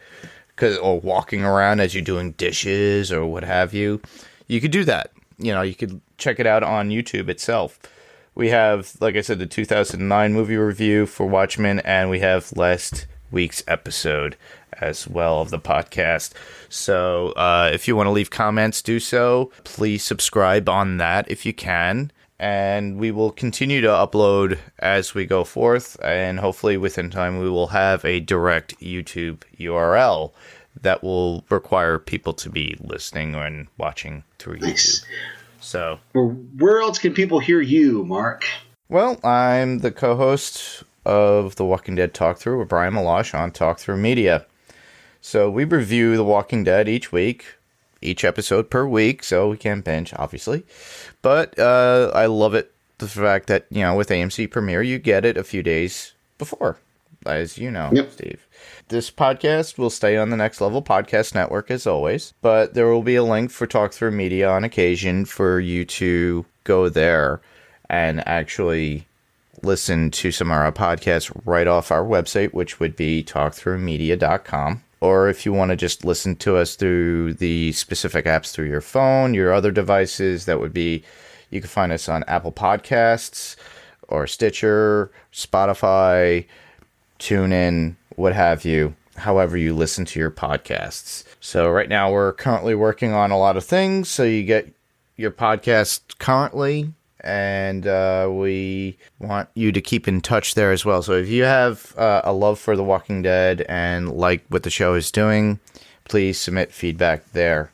or walking around as you're doing dishes or what have you, you could do that. You could check it out on YouTube itself. We have, like I said, the 2009 movie review for Watchmen, and we have last week's episode as well of the podcast. So if you want to leave comments, do so. Please subscribe on that if you can. And we will continue to upload as we go forth. And hopefully within time we will have a direct YouTube URL that will require people to be listening and watching through Nice. YouTube. So, where else can people hear you, Mark? Well, I'm the co-host of The Walking Dead Talkthrough with Brian Malash on Talkthrough Media. So we review The Walking Dead each week, each episode per week, so we can binge, obviously. But I love it, the fact that, with AMC Premiere, you get it a few days before, as you know, Yep. Steve. This podcast will stay on the Next Level Podcast Network as always, but there will be a link for Talkthrough Media on occasion for you to go there and actually listen to some of our podcasts right off our website, which would be talkthroughmedia.com. Or if you want to just listen to us through the specific apps through your phone, your other devices, that would be, you can find us on Apple Podcasts or Stitcher, Spotify, TuneIn, what have you, however you listen to your podcasts. So right now we're currently working on a lot of things, so you get your podcast currently, and we want you to keep in touch there as well. So if you have a love for The Walking Dead and like what the show is doing, please submit feedback there.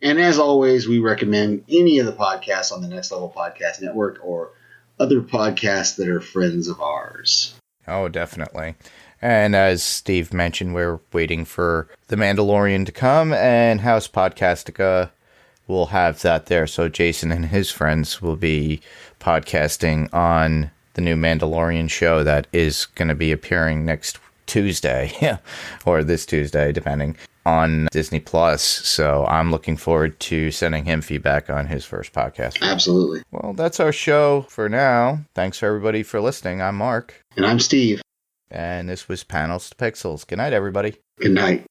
And as always, we recommend any of the podcasts on the Next Level Podcast Network or other podcasts that are friends of ours. Oh, definitely. And as Steve mentioned, we're waiting for The Mandalorian to come, and House Podcastica will have that there. So Jason and his friends will be podcasting on the new Mandalorian show that is going to be appearing next Tuesday, or this Tuesday, depending, on Disney Plus. So I'm looking forward to sending him feedback on his first podcast. Absolutely. Well, that's our show for now. Thanks for everybody for listening. I'm Mark. And I'm Steve. And this was Panels to Pixels. Good night, everybody. Good night.